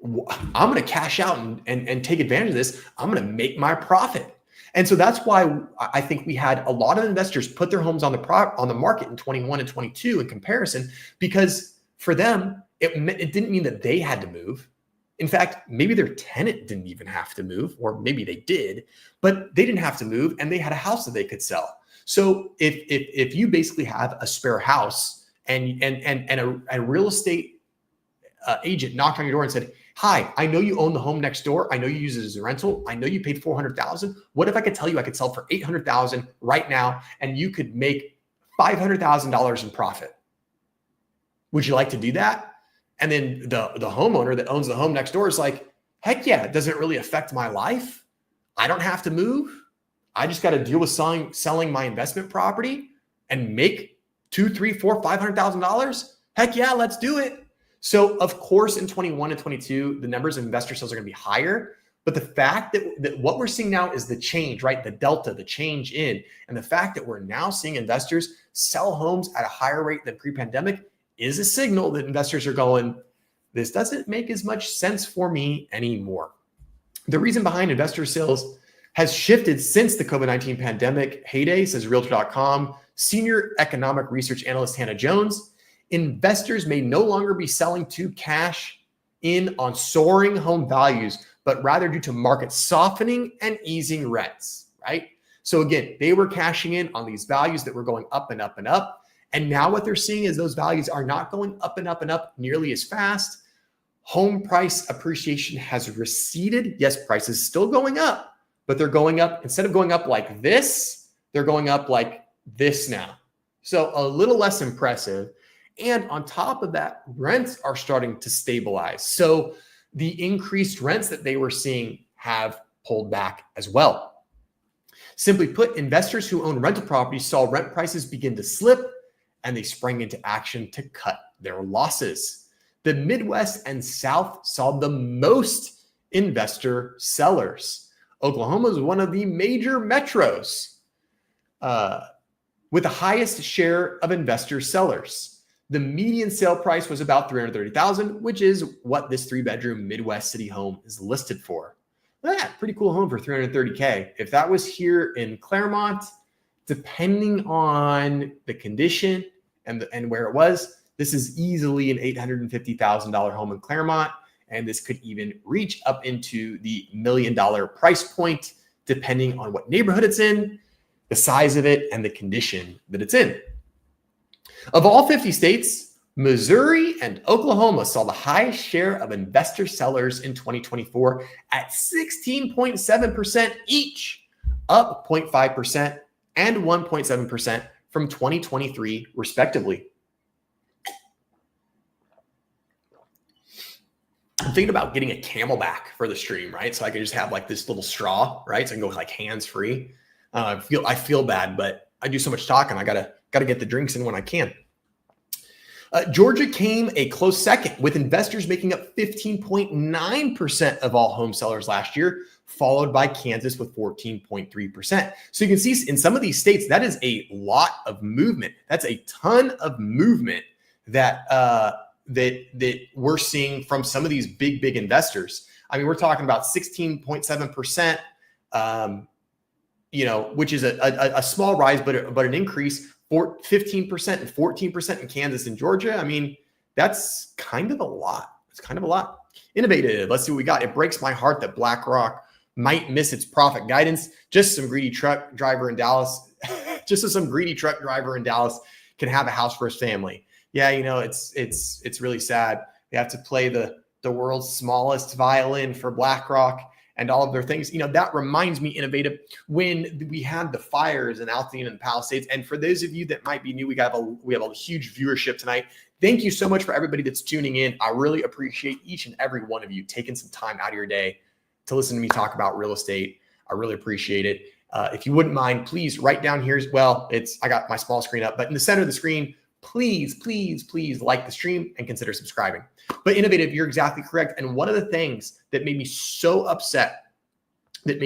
Speaker 1: I'm going to cash out and take advantage of this. I'm going to make my profit. And so that's why I think we had a lot of investors put their homes on the market in 21 and 22 in comparison, because for them, it didn't mean that they had to move. In fact, maybe their tenant didn't even have to move, or maybe they did, but they didn't have to move and they had a house that they could sell. So if you basically have a spare house and a real estate agent knocked on your door and said, hi, I know you own the home next door. I know you use it as a rental. I know you paid $400,000. What if I could tell you I could sell for $800,000 right now and you could make $500,000 in profit? Would you like to do that? And then the homeowner that owns the home next door is like, heck yeah, it doesn't really affect my life. I don't have to move. I just got to deal with selling my investment property and make $200,000, $300,000, $400,000, $500,000. Heck yeah, let's do it. So of course, in 21 and 22, the numbers of investor sales are going to be higher. But the fact that what we're seeing now is the change, right? The delta, the change in, and the fact that we're now seeing investors sell homes at a higher rate than pre-pandemic is a signal that investors are going, this doesn't make as much sense for me anymore. The reason behind investor sales has shifted since the COVID-19 pandemic heyday, says Realtor.com senior economic research analyst Hannah Jones. Investors may no longer be selling to cash in on soaring home values, but rather due to market softening and easing rents, right? So again, they were cashing in on these values that were going up and up and up. And now what they're seeing is those values are not going up and up and up nearly as fast. Home price appreciation has receded. Yes, prices still going up, but they're going up. Instead of going up like this, they're going up like this now. So a little less impressive. And on top of that, rents are starting to stabilize. So the increased rents that they were seeing have pulled back as well. Simply put, investors who own rental properties saw rent prices begin to slip, and they sprang into action to cut their losses. The Midwest and South saw the most investor sellers. Oklahoma is one of the major metros with the highest share of investor sellers. The median sale price was about $330,000, which is what this 3-bedroom Midwest city home is listed for. Look at that, pretty cool home for $330K. If that was here in Claremont, depending on the condition and where it was, this is easily an $850,000 home in Claremont, and this could even reach up into the $1 million price point, depending on what neighborhood it's in, the size of it, and the condition that it's in. Of all 50 states, Missouri and Oklahoma saw the highest share of investor sellers in 2024 at 16.7% each, up 0.5% and 1.7% from 2023, respectively. I'm thinking about getting a Camelback for the stream, right? So I could just have like this little straw, right? So I can go like hands-free. I feel bad, but I do so much talking. I gotta get the drinks in when I can. Georgia came a close second, with investors making up 15.9% of all home sellers last year, followed by Kansas with 14.3%. So you can see in some of these states, that is a lot of movement. That's a ton of movement that that we're seeing from some of these big investors. I mean, we're talking about 16.7%, which is a small rise, but an increase for 15% and 14% in Kansas and Georgia. I mean, that's kind of a lot. It's kind of a lot. Innovative. Let's see what we got. It breaks my heart that BlackRock might miss its profit guidance. Just some greedy truck driver in Dallas, just as some greedy truck driver in Dallas can have a house for his family. Yeah, it's really sad. They have to play the world's smallest violin for BlackRock and all of their things. That reminds me, Innovative, when we had the fires in Altadena and Palisades. And for those of you that might be new, we have a huge viewership tonight. Thank you so much for everybody that's tuning in. I really appreciate each and every one of you taking some time out of your day to listen to me talk about real estate. I really appreciate it. If you wouldn't mind, please write down here as well. I got my small screen up, but in the center of the screen, please like the stream and consider subscribing. But Innovative, you're exactly correct. And one of the things that made me so upset with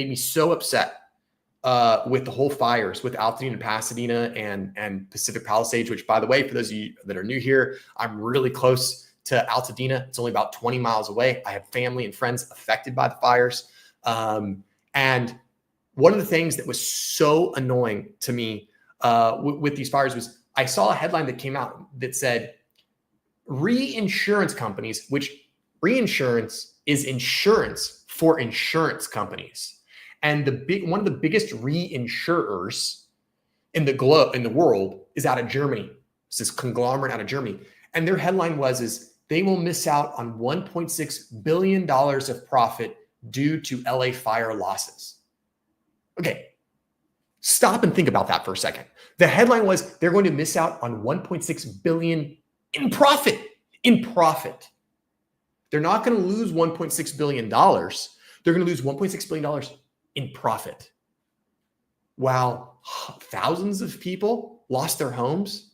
Speaker 1: the whole fires with Altadena and Pasadena and Pacific Palisades, which, by the way, for those of you that are new here, I'm really close to Altadena. It's only about 20 miles away. I have family and friends affected by the fires. And one of the things that was so annoying to me with these fires was I saw a headline that came out that said reinsurance companies, which reinsurance is insurance for insurance companies. And one of the biggest reinsurers in the world is out of Germany. It's this conglomerate out of Germany. And their headline is they will miss out on $1.6 billion of profit due to LA fire losses. Okay, stop and think about that for a second. The headline was they're going to miss out on $1.6 billion in profit. They're not going to lose $1.6 billion. They're going to lose $1.6 billion in profit. While thousands of people lost their homes,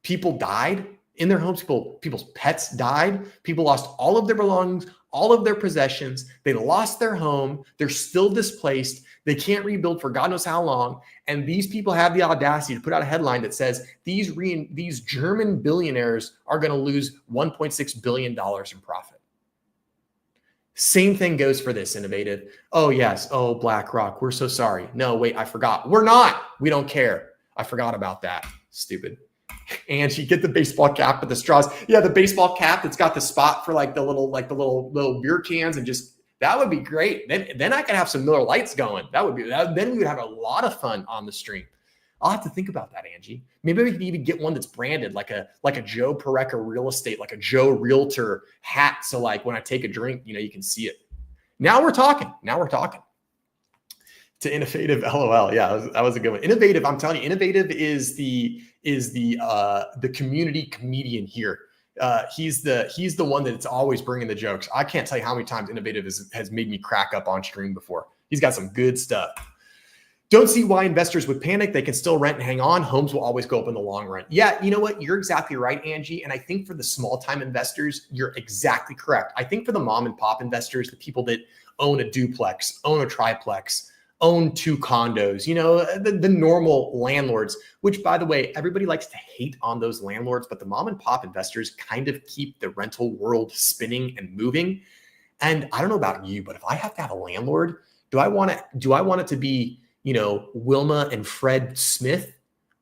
Speaker 1: people died in their homes, people's pets died, people lost all of their belongings, all of their possessions. They lost their home. They're still displaced. They can't rebuild for God knows how long. And these people have the audacity to put out a headline that says these German billionaires are going to lose $1.6 billion in profit. Same thing goes for this, Innovative. Oh, yes. Oh, BlackRock. We're so sorry. No, wait, I forgot. We're not. We don't care. I forgot about that. Stupid. And you get the baseball cap with the straws. Yeah, the baseball cap that's got the spot for the little beer cans, and just that would be great. Then I could have some Miller Lights going. Then we would have a lot of fun on the stream. I'll have to think about that, Angie. Maybe we could even get one that's branded like a Joe Pareca Real Estate, like a Joe Realtor hat. So when I take a drink, you can see it. Now we're talking. To Innovative, LOL. Yeah, that was a good one. Innovative, I'm telling you, Innovative is the community comedian here. He's the one that's always bringing the jokes. I can't tell you how many times Innovative has made me crack up on stream before. He's got some good stuff. Don't see why investors would panic. They can still rent and hang on. Homes will always go up in the long run. Yeah, you know what? You're exactly right, Angie. And I think for the small time investors, you're exactly correct. I think for the mom and pop investors, the people that own a duplex, own a triplex, own 2 condos, the normal landlords, which, by the way, everybody likes to hate on those landlords, but the mom and pop investors kind of keep the rental world spinning and moving. And I don't know about you, but if I have to have a landlord, do I want it to be, Wilma and Fred Smith,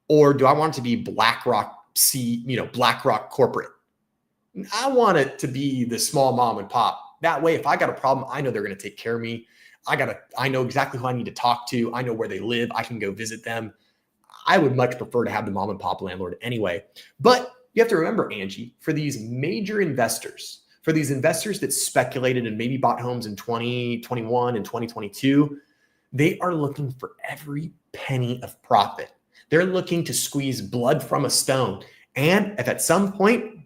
Speaker 1: or do I want it to be BlackRock BlackRock corporate? I want it to be the small mom and pop. That way, if I got a problem, I know they're going to take care of me. I know exactly who I need to talk to. I know where they live. I can go visit them. I would much prefer to have the mom and pop landlord anyway. But you have to remember, Angie, for these major investors, for these investors that speculated and maybe bought homes in 2021 and 2022, they are looking for every penny of profit. They're looking to squeeze blood from a stone. And if at some point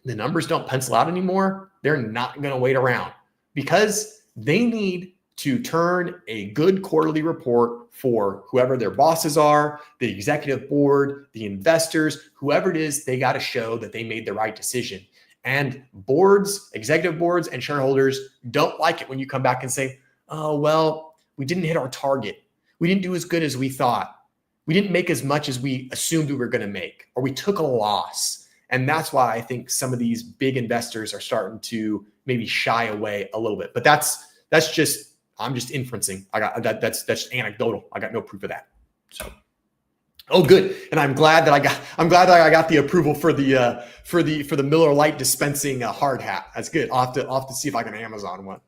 Speaker 1: the numbers don't pencil out anymore, they're not going to wait around, because they need to turn a good quarterly report for whoever their bosses are, the executive board, the investors, whoever it is. They got to show that they made the right decision. And boards, executive boards, and shareholders don't like it when you come back and say, oh, well, we didn't hit our target. We didn't do as good as we thought. We didn't make as much as we assumed we were going to make, or we took a loss. And that's why I think some of these big investors are starting to maybe shy away a little bit. But that's just, I'm just inferencing. That's just anecdotal. I got no proof of that. So, oh, good. And I'm glad that I got the approval for the Miller Lite dispensing hard hat. That's good. I'll have to see if I can Amazon one.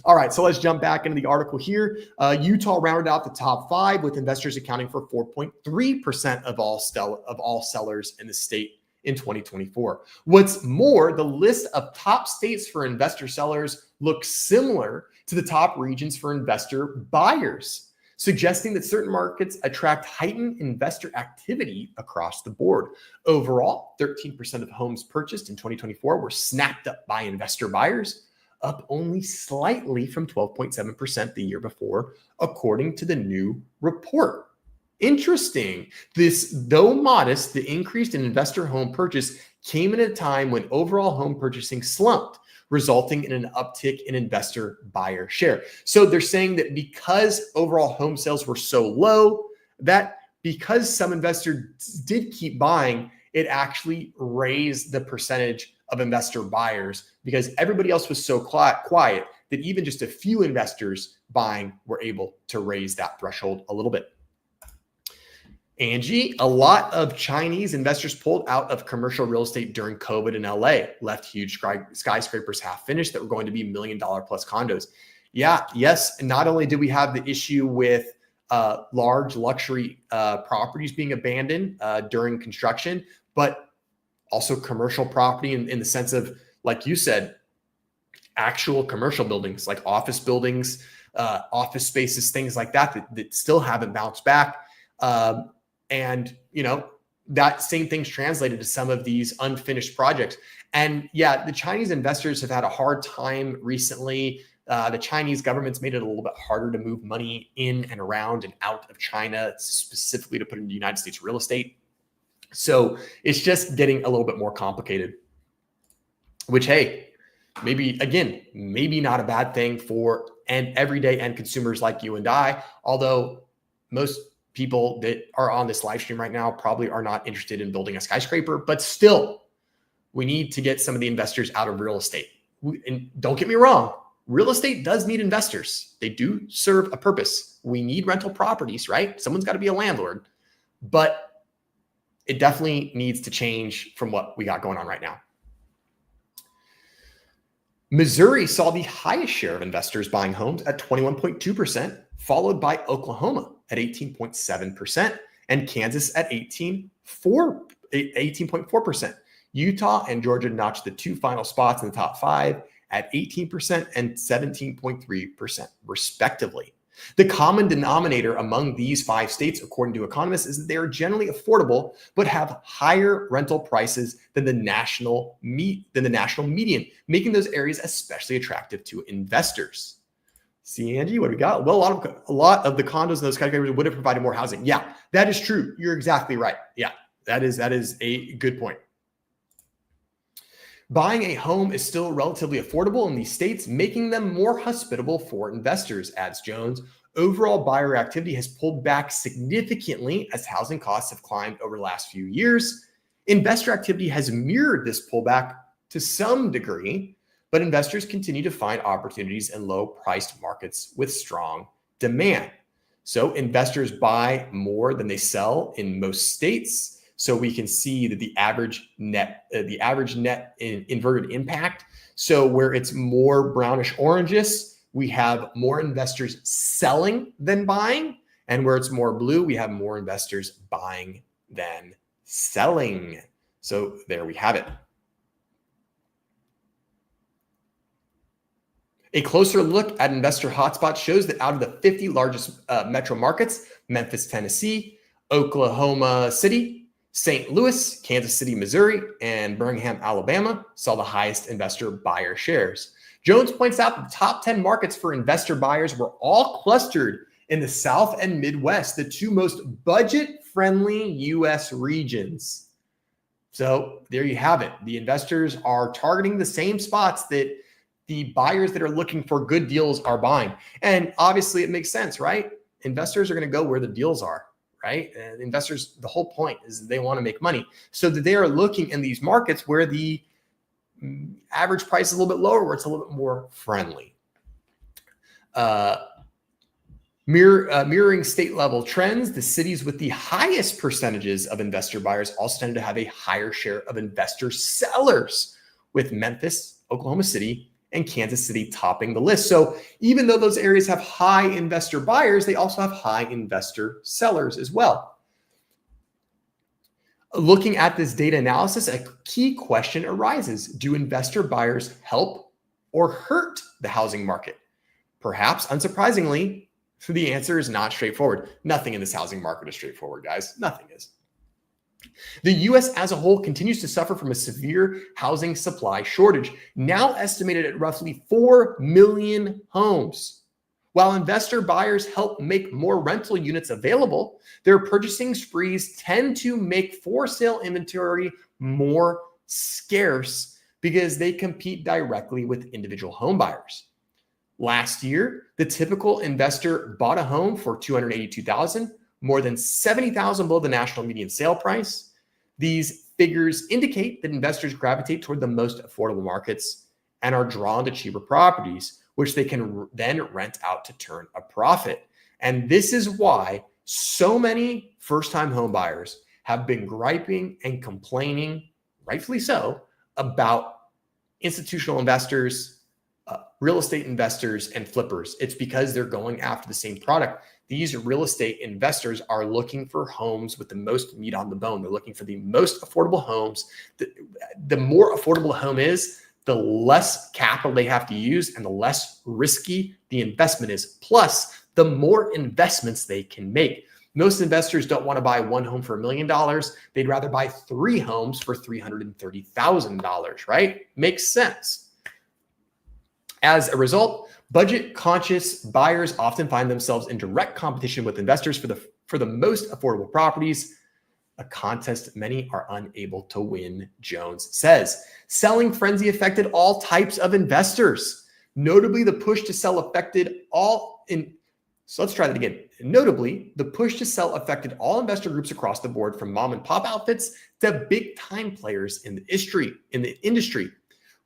Speaker 1: All right, so let's jump back into the article here. Utah rounded out the top 5 with investors accounting for 4.3% of all sellers in the state in 2024. What's more, the list of top states for investor sellers looks similar to the top regions for investor buyers, suggesting that certain markets attract heightened investor activity across the board. Overall, 13% of homes purchased in 2024 were snapped up by investor buyers, up only slightly from 12.7% the year before, according to the new report. Interesting. This, though modest, the increase in investor home purchase came at a time when overall home purchasing slumped, resulting in an uptick in investor buyer share. So they're saying that because overall home sales were so low, that because some investors did keep buying, it actually raised the percentage of investor buyers because everybody else was so quiet that even just a few investors buying were able to raise that threshold a little bit. Angie, a lot of Chinese investors pulled out of commercial real estate during COVID in LA, left huge skyscrapers half finished that were going to be $1 million plus condos. Yes. And not only did we have the issue with large luxury properties being abandoned during construction, but also commercial property in the sense of, like you said, actual commercial buildings like office buildings, office spaces, things like that still haven't bounced back. And, that same thing's translated to some of these unfinished projects. And yeah, the Chinese investors have had a hard time recently. The Chinese government's made it a little bit harder to move money in and around and out of China, specifically to put into United States real estate. So it's just getting a little bit more complicated, which, hey, maybe not a bad thing for everyday end consumers like you and I, although most people that are on this live stream right now probably are not interested in building a skyscraper, but still, we need to get some of the investors out of real estate. And don't get me wrong, real estate does need investors. They do serve a purpose. We need rental properties, right? Someone's got to be a landlord, but it definitely needs to change from what we got going on right now. Missouri saw the highest share of investors buying homes at 21.2%, followed by Oklahoma at 18.7% and Kansas at 18.4%. Utah and Georgia notched the 2 final spots in the top 5 at 18% and 17.3%, respectively. The common denominator among these 5 states, according to economists, is that they are generally affordable but have higher rental prices than the national median, making those areas especially attractive to investors. See, Angie, what do we got? Well, a lot of the condos in those categories would have provided more housing. Yeah, that is true. You're exactly right. Yeah, that is a good point. Buying a home is still relatively affordable in these states, making them more hospitable for investors, adds Jones. Overall buyer activity has pulled back significantly as housing costs have climbed over the last few years. Investor activity has mirrored this pullback to some degree, but investors continue to find opportunities in low-priced markets with strong demand. So investors buy more than they sell in most states. So we can see that the average net inverted impact. So where it's more brownish oranges, we have more investors selling than buying. And where it's more blue, we have more investors buying than selling. So there we have it. A closer look at investor hotspots shows that out of the 50 largest metro markets, Memphis, Tennessee, Oklahoma City, St. Louis, Kansas City, Missouri, and Birmingham, Alabama saw the highest investor buyer shares. Jones points out that the top 10 markets for investor buyers were all clustered in the South and Midwest, the 2 most budget-friendly U.S. regions. So there you have it. The investors are targeting the same spots that the buyers that are looking for good deals are buying. And obviously it makes sense, right? Investors are going to go where the deals are, right? And investors, the whole point is they want to make money. So that they are looking in these markets where the average price is a little bit lower, where it's a little bit more friendly. Mirroring state level trends, the cities with the highest percentages of investor buyers also tended to have a higher share of investor sellers, with Memphis, Oklahoma City, and Kansas City topping the list. So even though those areas have high investor buyers, they also have high investor sellers as well. Looking at this data analysis, a key question arises. Do investor buyers help or hurt the housing market? Perhaps unsurprisingly, the answer is not straightforward. Nothing in this housing market is straightforward, guys. Nothing is. The US as a whole continues to suffer from a severe housing supply shortage, now estimated at roughly 4 million homes. While investor buyers help make more rental units available, their purchasing sprees tend to make for sale inventory more scarce because they compete directly with individual home buyers. Last year, the typical investor bought a home for $282,000, more than $70,000 below the national median sale price. These figures indicate that investors gravitate toward the most affordable markets and are drawn to cheaper properties, which they can then rent out to turn a profit. And this is why so many first-time home buyers have been griping and complaining, rightfully so, about institutional investors, real estate investors, and flippers. It's because they're going after the same product. These real estate investors are looking for homes with the most meat on the bone. They're looking for the most affordable homes. The more affordable a home is, the less capital they have to use and the less risky the investment is. Plus, the more investments they can make. Most investors don't want to buy one home for $1 million. They'd rather buy 3 homes for $330,000, right? Makes sense. As a result, budget-conscious buyers often find themselves in direct competition with investors for the most affordable properties, a contest many are unable to win, Jones says. Selling frenzy affected all types of investors. Notably, the push to sell affected all So let's try that again. Notably, the push to sell affected all investor groups across the board, from mom and pop outfits to big-time players in the industry.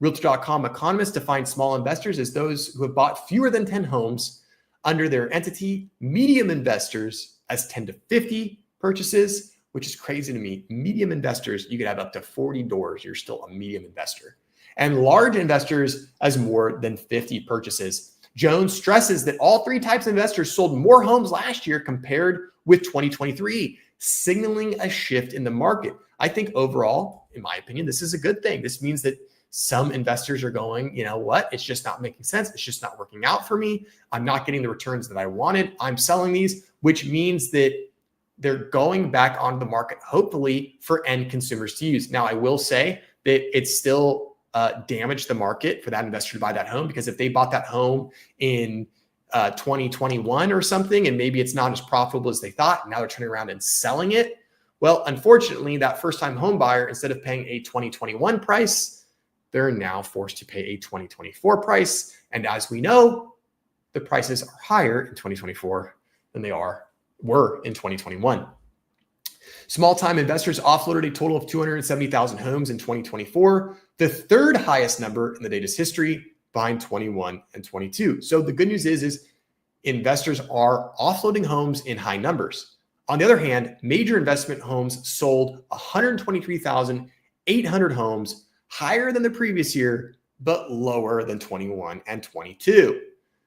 Speaker 1: Realtor.com economists define small investors as those who have bought fewer than 10 homes under their entity, medium investors as 10 to 50 purchases, which is crazy to me. Medium investors, you could have up to 40 doors. You're still a medium investor. And large investors as more than 50 purchases. Jones stresses that all 3 types of investors sold more homes last year compared with 2023, signaling a shift in the market. I think overall, in my opinion, this is a good thing. This means that some investors are going, you know what? It's just not making sense. It's just not working out for me. I'm not getting the returns that I wanted. I'm selling these, which means that they're going back onto the market, hopefully for end consumers to use. Now, I will say that it's still damaged the market for that investor to buy that home, because if they bought that home in 2021 or something, and maybe it's not as profitable as they thought, and now they're turning around and selling it. Well, unfortunately, that first-time home buyer, instead of paying a 2021 price, they're now forced to pay a 2024 price. And as we know, the prices are higher in 2024 than they were in 2021. Small-time investors offloaded a total of 270,000 homes in 2024, the 3rd highest number in the data's history, behind 21 and 22. So the good news is investors are offloading homes in high numbers. On the other hand, major investment homes sold 123,800 homes, higher than the previous year, but lower than 21 and 22.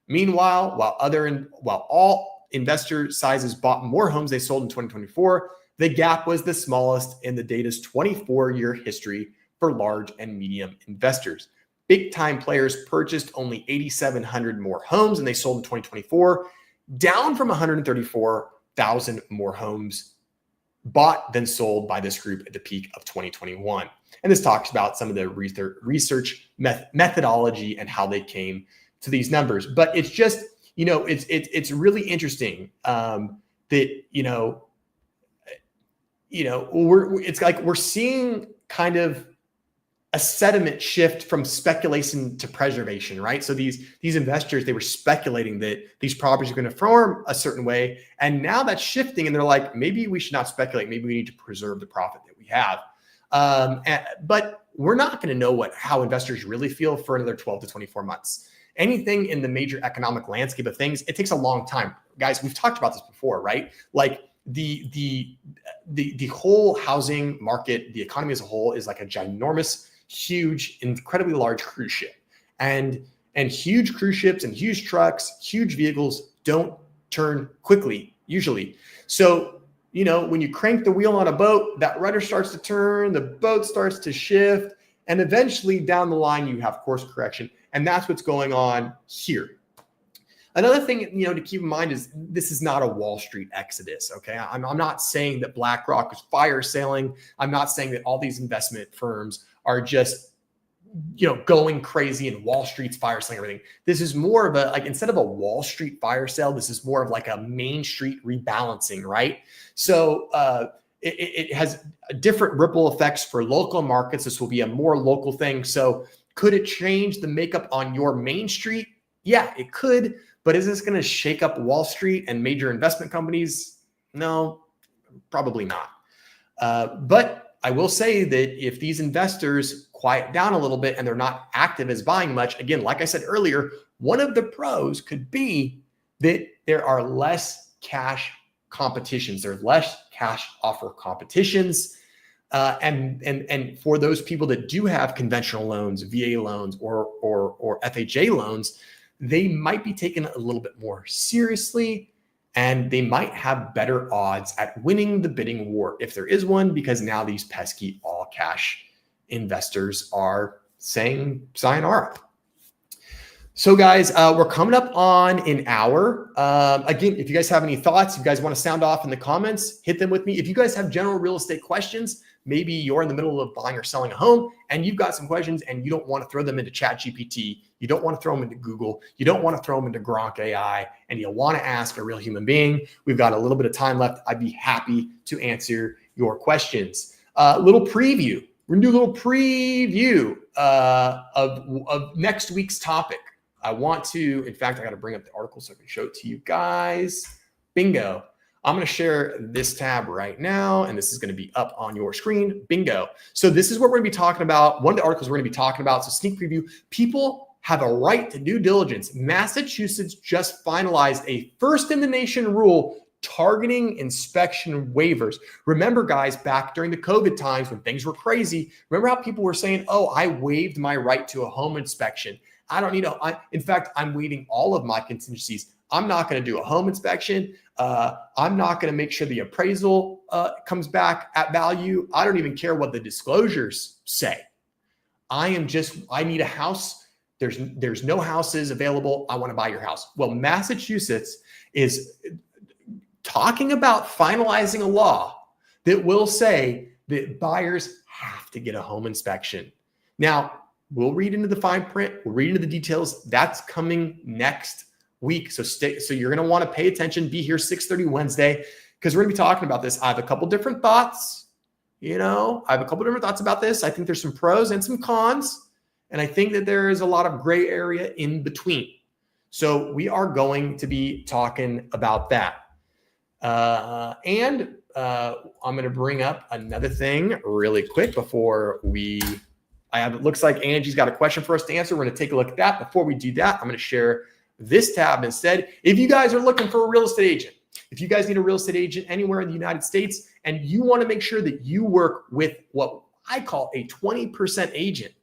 Speaker 1: Meanwhile, while all investor sizes bought more homes they sold in 2024, the gap was the smallest in the data's 24-year history for large and medium investors. Big-time players purchased only 8,700 more homes than they sold in 2024, down from 134,000 more homes bought than sold by this group at the peak of 2021. And this talks about some of the research methodology and how they came to these numbers. But it's just, it's really interesting that, it's like we're seeing kind of a sentiment shift from speculation to preservation, right? So these investors, they were speculating that these properties are going to perform a certain way. And now that's shifting and they're like, maybe we should not speculate. Maybe we need to preserve the profit that we have. But we're not going to know how investors really feel for another 12 to 24 months. Anything in the major economic landscape of things, it takes a long time. Guys, we've talked about this before, right? Like the whole housing market, the economy as a whole is like a ginormous, huge, incredibly large cruise ship. And huge cruise ships and huge trucks, huge vehicles don't turn quickly, usually. So, when you crank the wheel on a boat, that rudder starts to turn, the boat starts to shift, and eventually down the line, you have course correction. And that's what's going on here. Another thing, to keep in mind is this is not a Wall Street exodus, okay? I'm not saying that BlackRock is fire sailing. I'm not saying that all these investment firms are just, going crazy and Wall Street's fire selling everything. This is more of instead of a Wall Street fire sale, this is more of like a Main Street rebalancing, right? So it has different ripple effects for local markets. This will be a more local thing. So could it change the makeup on your Main Street? Yeah, it could. But is this going to shake up Wall Street and major investment companies? No, probably not. But I will say that if these investors quiet down a little bit and they're not active as buying much, again, like I said earlier, one of the pros could be that there are less cash competitions. There's less cash offer competitions. And for those people that do have conventional loans, VA loans, or FHA loans, they might be taken a little bit more seriously, and they might have better odds at winning the bidding war if there is one, because now these pesky all cash investors are saying sayonara. So guys, we're coming up on an hour. Again, if you guys have any thoughts, if you guys want to sound off in the comments, hit them with me. If you guys have general real estate questions, maybe you're in the middle of buying or selling a home and you've got some questions and you don't want to throw them into ChatGPT, you don't want to throw them into Google, you don't want to throw them into Gronk AI, and you want to ask a real human being, we've got a little bit of time left. I'd be happy to answer your questions. Little preview. We're going to do a little preview of next week's topic. I want to, in fact, I got to bring up the article so I can show it to you guys. Bingo. I'm going to share this tab right now, and this is going to be up on your screen. Bingo. So this is what we're going to be talking about. One of the articles we're going to be talking about. So sneak preview. People have a right to due diligence. Massachusetts just finalized a first in the nation rule targeting inspection waivers. Remember, guys, back during the COVID times when things were crazy, remember how people were saying, oh, I waived my right to a home inspection. I don't need in fact, I'm waiving all of my contingencies. I'm not going to do a home inspection. I'm not going to make sure the appraisal comes back at value. I don't even care what the disclosures say. I need a house. There's no houses available. I want to buy your house. Well, Massachusetts is talking about finalizing a law that will say that buyers have to get a home inspection. Now, we'll read into the fine print. We'll read into the details. That's coming next week. So you're going to want to pay attention. Be here 6:30 Wednesday, because we're going to be talking about this. I have a couple different thoughts. About this. I think there's some pros and some cons. And I think that there is a lot of gray area in between. So we are going to be talking about that. I'm going to bring up another thing really quick before it looks like Angie's got a question for us to answer. We're going to take a look at that. Before we do that, I'm going to share this tab instead. If you guys are looking for a real estate agent, if you guys need a real estate agent anywhere in the United States, and you want to make sure that you work with what I call a 20% agent,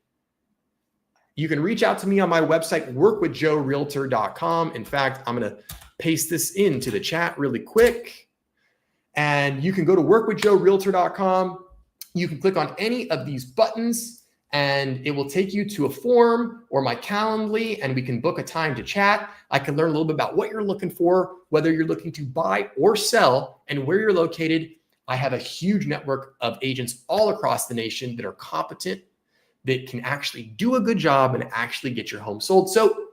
Speaker 1: you can reach out to me on my website, workwithjoerealtor.com. In fact, I'm going to paste this into the chat really quick. And you can go to workwithjoerealtor.com. You can click on any of these buttons, and it will take you to a form or my Calendly, and we can book a time to chat. I can learn a little bit about what you're looking for, whether you're looking to buy or sell, and where you're located. I have a huge network of agents all across the nation that are competent, that can actually do a good job and actually get your home sold. So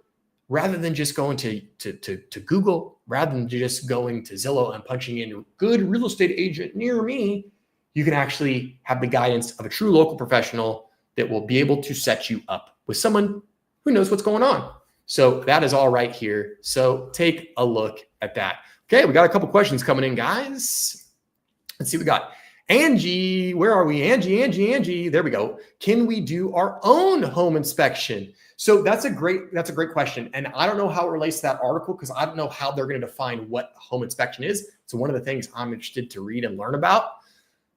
Speaker 1: rather than just going to Google, rather than just going to Zillow and punching in good real estate agent near me, you can actually have the guidance of a true local professional that will be able to set you up with someone who knows what's going on. So that is all right here. So take a look at that. Okay, we got a couple questions coming in, guys. Let's see what we got. Angie, where are we? Angie. There we go. Can we do our own home inspection? So that's a great question. And I don't know how it relates to that article, because I don't know how they're going to define what home inspection is. So one of the things I'm interested to read and learn about.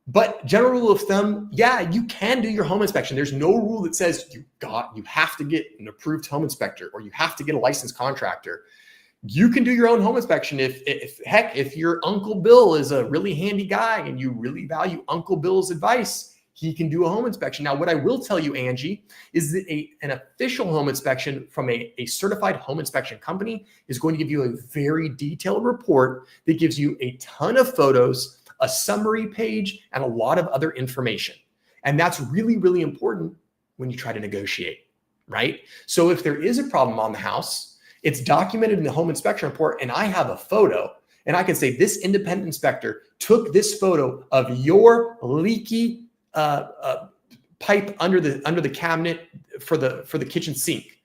Speaker 1: But general rule of thumb, yeah, you can do your home inspection. There's no rule that says you have to get an approved home inspector or you have to get a licensed contractor. You can do your own home inspection if your Uncle Bill is a really handy guy and you really value Uncle Bill's advice, he can do a home inspection. Now, what I will tell you, Angie, is that an official home inspection from a certified home inspection company is going to give you a very detailed report that gives you a ton of photos, a summary page, and a lot of other information. And that's really, really important when you try to negotiate, right? So if there is a problem on the house, it's documented in the home inspection report, and I have a photo, and I can say this independent inspector took this photo of your leaky pipe under the cabinet for the kitchen sink.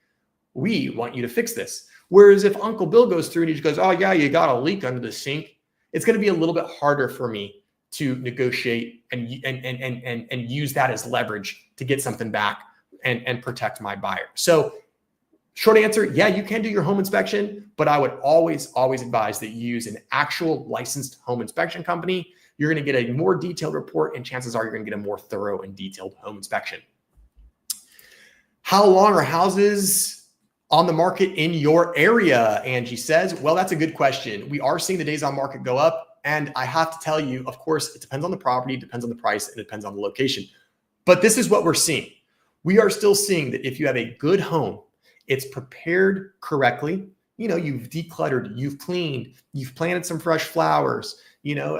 Speaker 1: We want you to fix this. Whereas if Uncle Bill goes through and he just goes, oh yeah, you got a leak under the sink, it's going to be a little bit harder for me to negotiate and use that as leverage to get something back and protect my buyer. So short answer, yeah, you can do your home inspection, but I would always advise that you use an actual licensed home inspection company. You're going to get a more detailed report, and chances are you're going to get a more thorough and detailed home inspection. How long are houses on the market in your area? Angie says, well, that's a good question. We are seeing the days on market go up. And I have to tell you, of course, it depends on the property, it depends on the price, and it depends on the location. But this is what we're seeing. We are still seeing that if you have a good home, it's prepared correctly. You've decluttered, you've cleaned, you've planted some fresh flowers,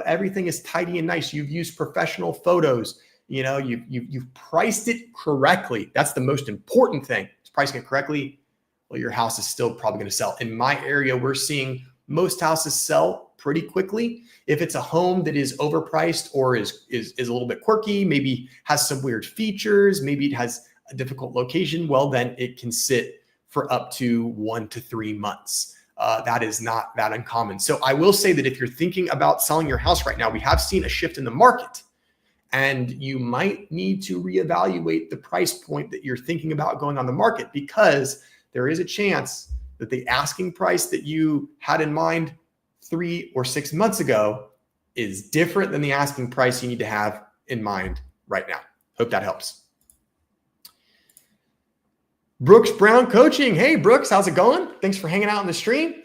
Speaker 1: everything is tidy and nice. You've used professional photos, you've priced it correctly. That's the most important thing. It's pricing it correctly. Well, your house is still probably going to sell. In my area, we're seeing most houses sell pretty quickly. If it's a home that is overpriced or is a little bit quirky, maybe has some weird features, maybe it has a difficult location, well, then it can sit for up to 1 to 3 months. That is not that uncommon. So I will say that if you're thinking about selling your house right now, we have seen a shift in the market, and you might need to reevaluate the price point that you're thinking about going on the market, because there is a chance that the asking price that you had in mind 3 or 6 months ago is different than the asking price you need to have in mind right now. Hope that helps. Brooks Brown Coaching. Hey, Brooks, how's it going? Thanks for hanging out on the stream.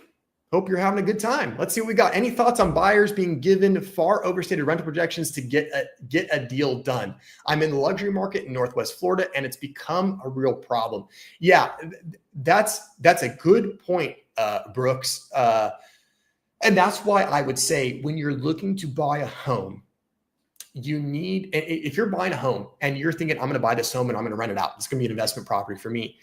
Speaker 1: Hope you're having a good time. Let's see what we got. Any thoughts on buyers being given far overstated rental projections to get a deal done? I'm in the luxury market in Northwest Florida, and it's become a real problem. Yeah, that's a good point, Brooks. And that's why I would say when you're looking to buy a home, if you're buying a home and you're thinking, I'm going to buy this home and I'm going to rent it out, it's going to be an investment property for me,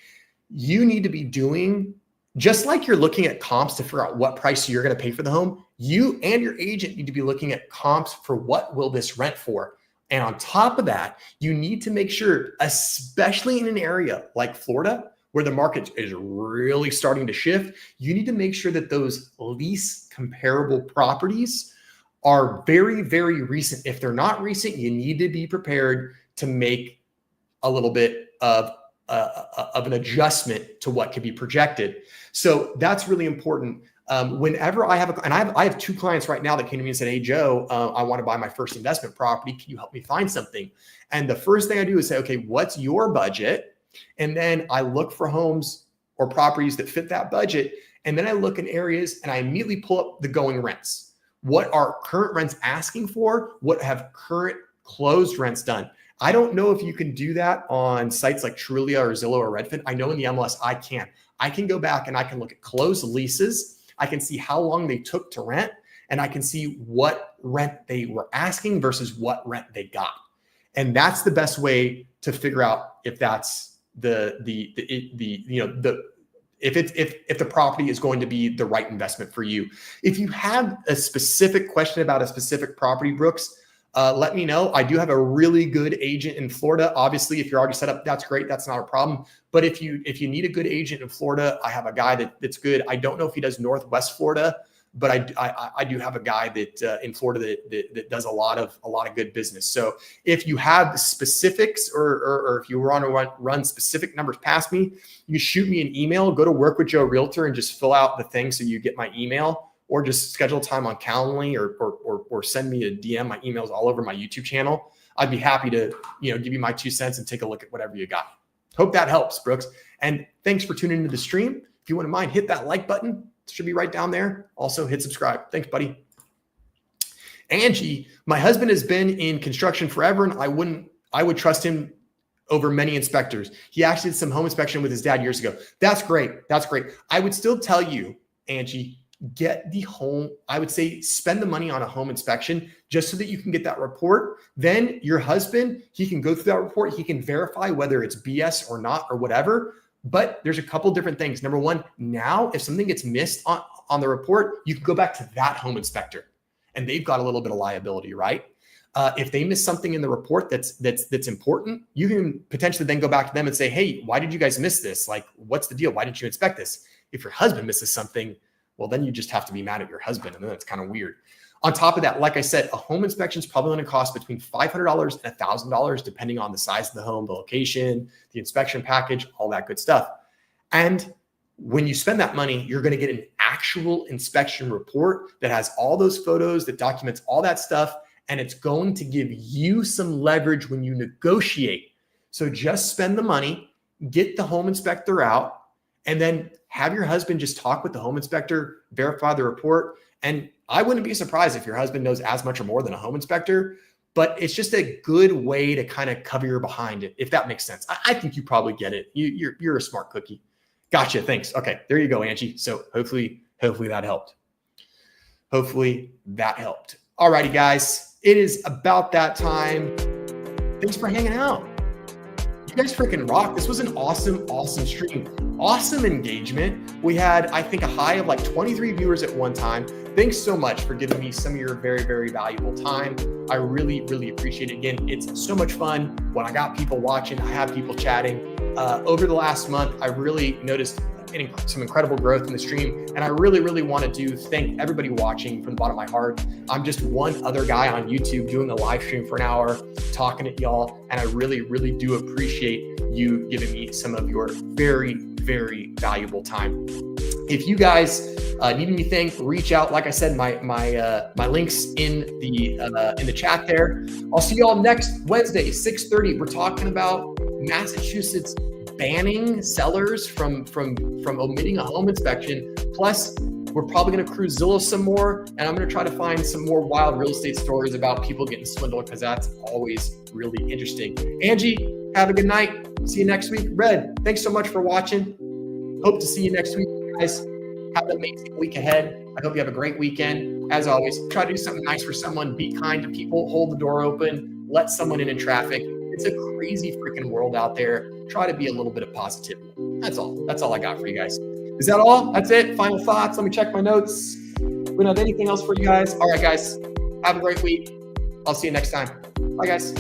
Speaker 1: you need to be doing, just like you're looking at comps to figure out what price you're going to pay for the home, you and your agent need to be looking at comps for what will this rent for. And on top of that, you need to make sure, especially in an area like Florida, where the market is really starting to shift, you need to make sure that those lease comparable properties are very, very recent. If they're not recent, you need to be prepared to make a little bit of an adjustment to what could be projected. So that's really important. Whenever I have 2 clients right now that came to me and said, hey, Joe, I want to buy my first investment property. Can you help me find something? And the first thing I do is say, okay, what's your budget? And then I look for homes or properties that fit that budget. And then I look in areas and I immediately pull up the going rents. What are current rents asking for? What have current closed rents done? I don't know if you can do that on sites like Trulia or Zillow or Redfin. I know in the MLS I can. I can go back and I can look at closed leases. I can see how long they took to rent, and I can see what rent they were asking versus what rent they got. And that's the best way to figure out if that's if the property is going to be the right investment for you. If you have a specific question about a specific property, Brooks, let me know. I do have a really good agent in Florida. Obviously, if you're already set up, that's great. That's not a problem. But if you need a good agent in Florida, I have a guy that's good. I don't know if he does Northwest Florida, but I do have a guy that in Florida that does a lot of good business. So if you have specifics or if you want to run specific numbers past me, you shoot me an email. Go to Work with Joe Realtor and just fill out the thing so you get my email. or just schedule time on Calendly or send me a DM. My email's all over my YouTube channel. I'd be happy to, give you my 2 cents and take a look at whatever you got. Hope that helps, Brooks. And thanks for tuning into the stream. If you wouldn't mind, hit that like button. It should be right down there. Also hit subscribe. Thanks, buddy. Angie, my husband has been in construction forever, and I would trust him over many inspectors. He actually did some home inspection with his dad years ago. That's great. That's great. I would still tell you, Angie, get the home. I would say spend the money on a home inspection just so that you can get that report. Then your husband, he can go through that report. He can verify whether it's BS or not or whatever. But there's a couple different things. Number one, now if something gets missed on the report, you can go back to that home inspector and they've got a little bit of liability, right? If they miss something in the report that's important, you can potentially then go back to them and say, hey, why did you guys miss this? Like, what's the deal? Why didn't you inspect this? If your husband misses something, well, then you just have to be mad at your husband. And then it's kind of weird. On top of that, like I said, a home inspection is probably going to cost between $500 and $1,000, depending on the size of the home, the location, the inspection package, all that good stuff. And when you spend that money, you're going to get an actual inspection report that has all those photos, that documents all that stuff. And it's going to give you some leverage when you negotiate. So just spend the money, get the home inspector out, and then have your husband just talk with the home inspector, verify the report. And I wouldn't be surprised if your husband knows as much or more than a home inspector, but it's just a good way to kind of cover your behind it, if that makes sense. I think you probably get it. You're a smart cookie. Gotcha. Thanks. Okay. There you go, Angie. So hopefully that helped. Hopefully that helped. All righty, guys. It is about that time. Thanks for hanging out. You guys freaking rock. This was an awesome stream. Awesome engagement. We had, I think, a high of like 23 viewers at one time. Thanks so much for giving me some of your very, very valuable time. I really, really appreciate it. Again, it's so much fun when I got people watching, I have people chatting. Over the last month, I really noticed some incredible growth in the stream. And I really, really wanted to thank everybody watching from the bottom of my heart. I'm just one other guy on YouTube doing a live stream for an hour, talking at y'all. And I really, really do appreciate you giving me some of your very, very valuable time. If you guys need anything, reach out. Like I said, my links in the chat there. I'll see y'all next Wednesday, 6:30. We're talking about Massachusetts banning sellers from omitting a home inspection. Plus, we're probably going to cruise Zillow some more, and I'm going to try to find some more wild real estate stories about people getting swindled, because that's always really interesting. Angie, have a good night. See you next week. Red, thanks so much for watching. Hope to see you next week, guys. Have an amazing week ahead. I hope you have a great weekend. As always, try to do something nice for someone. Be kind to people. Hold the door open. Let someone in traffic. It's a crazy freaking world out there. Try to be a little bit of positivity. That's all. That's all I got for you guys. Is that all? That's it. Final thoughts. Let me check my notes. We don't have anything else for you guys. All right, guys. Have a great week. I'll see you next time. Bye, guys.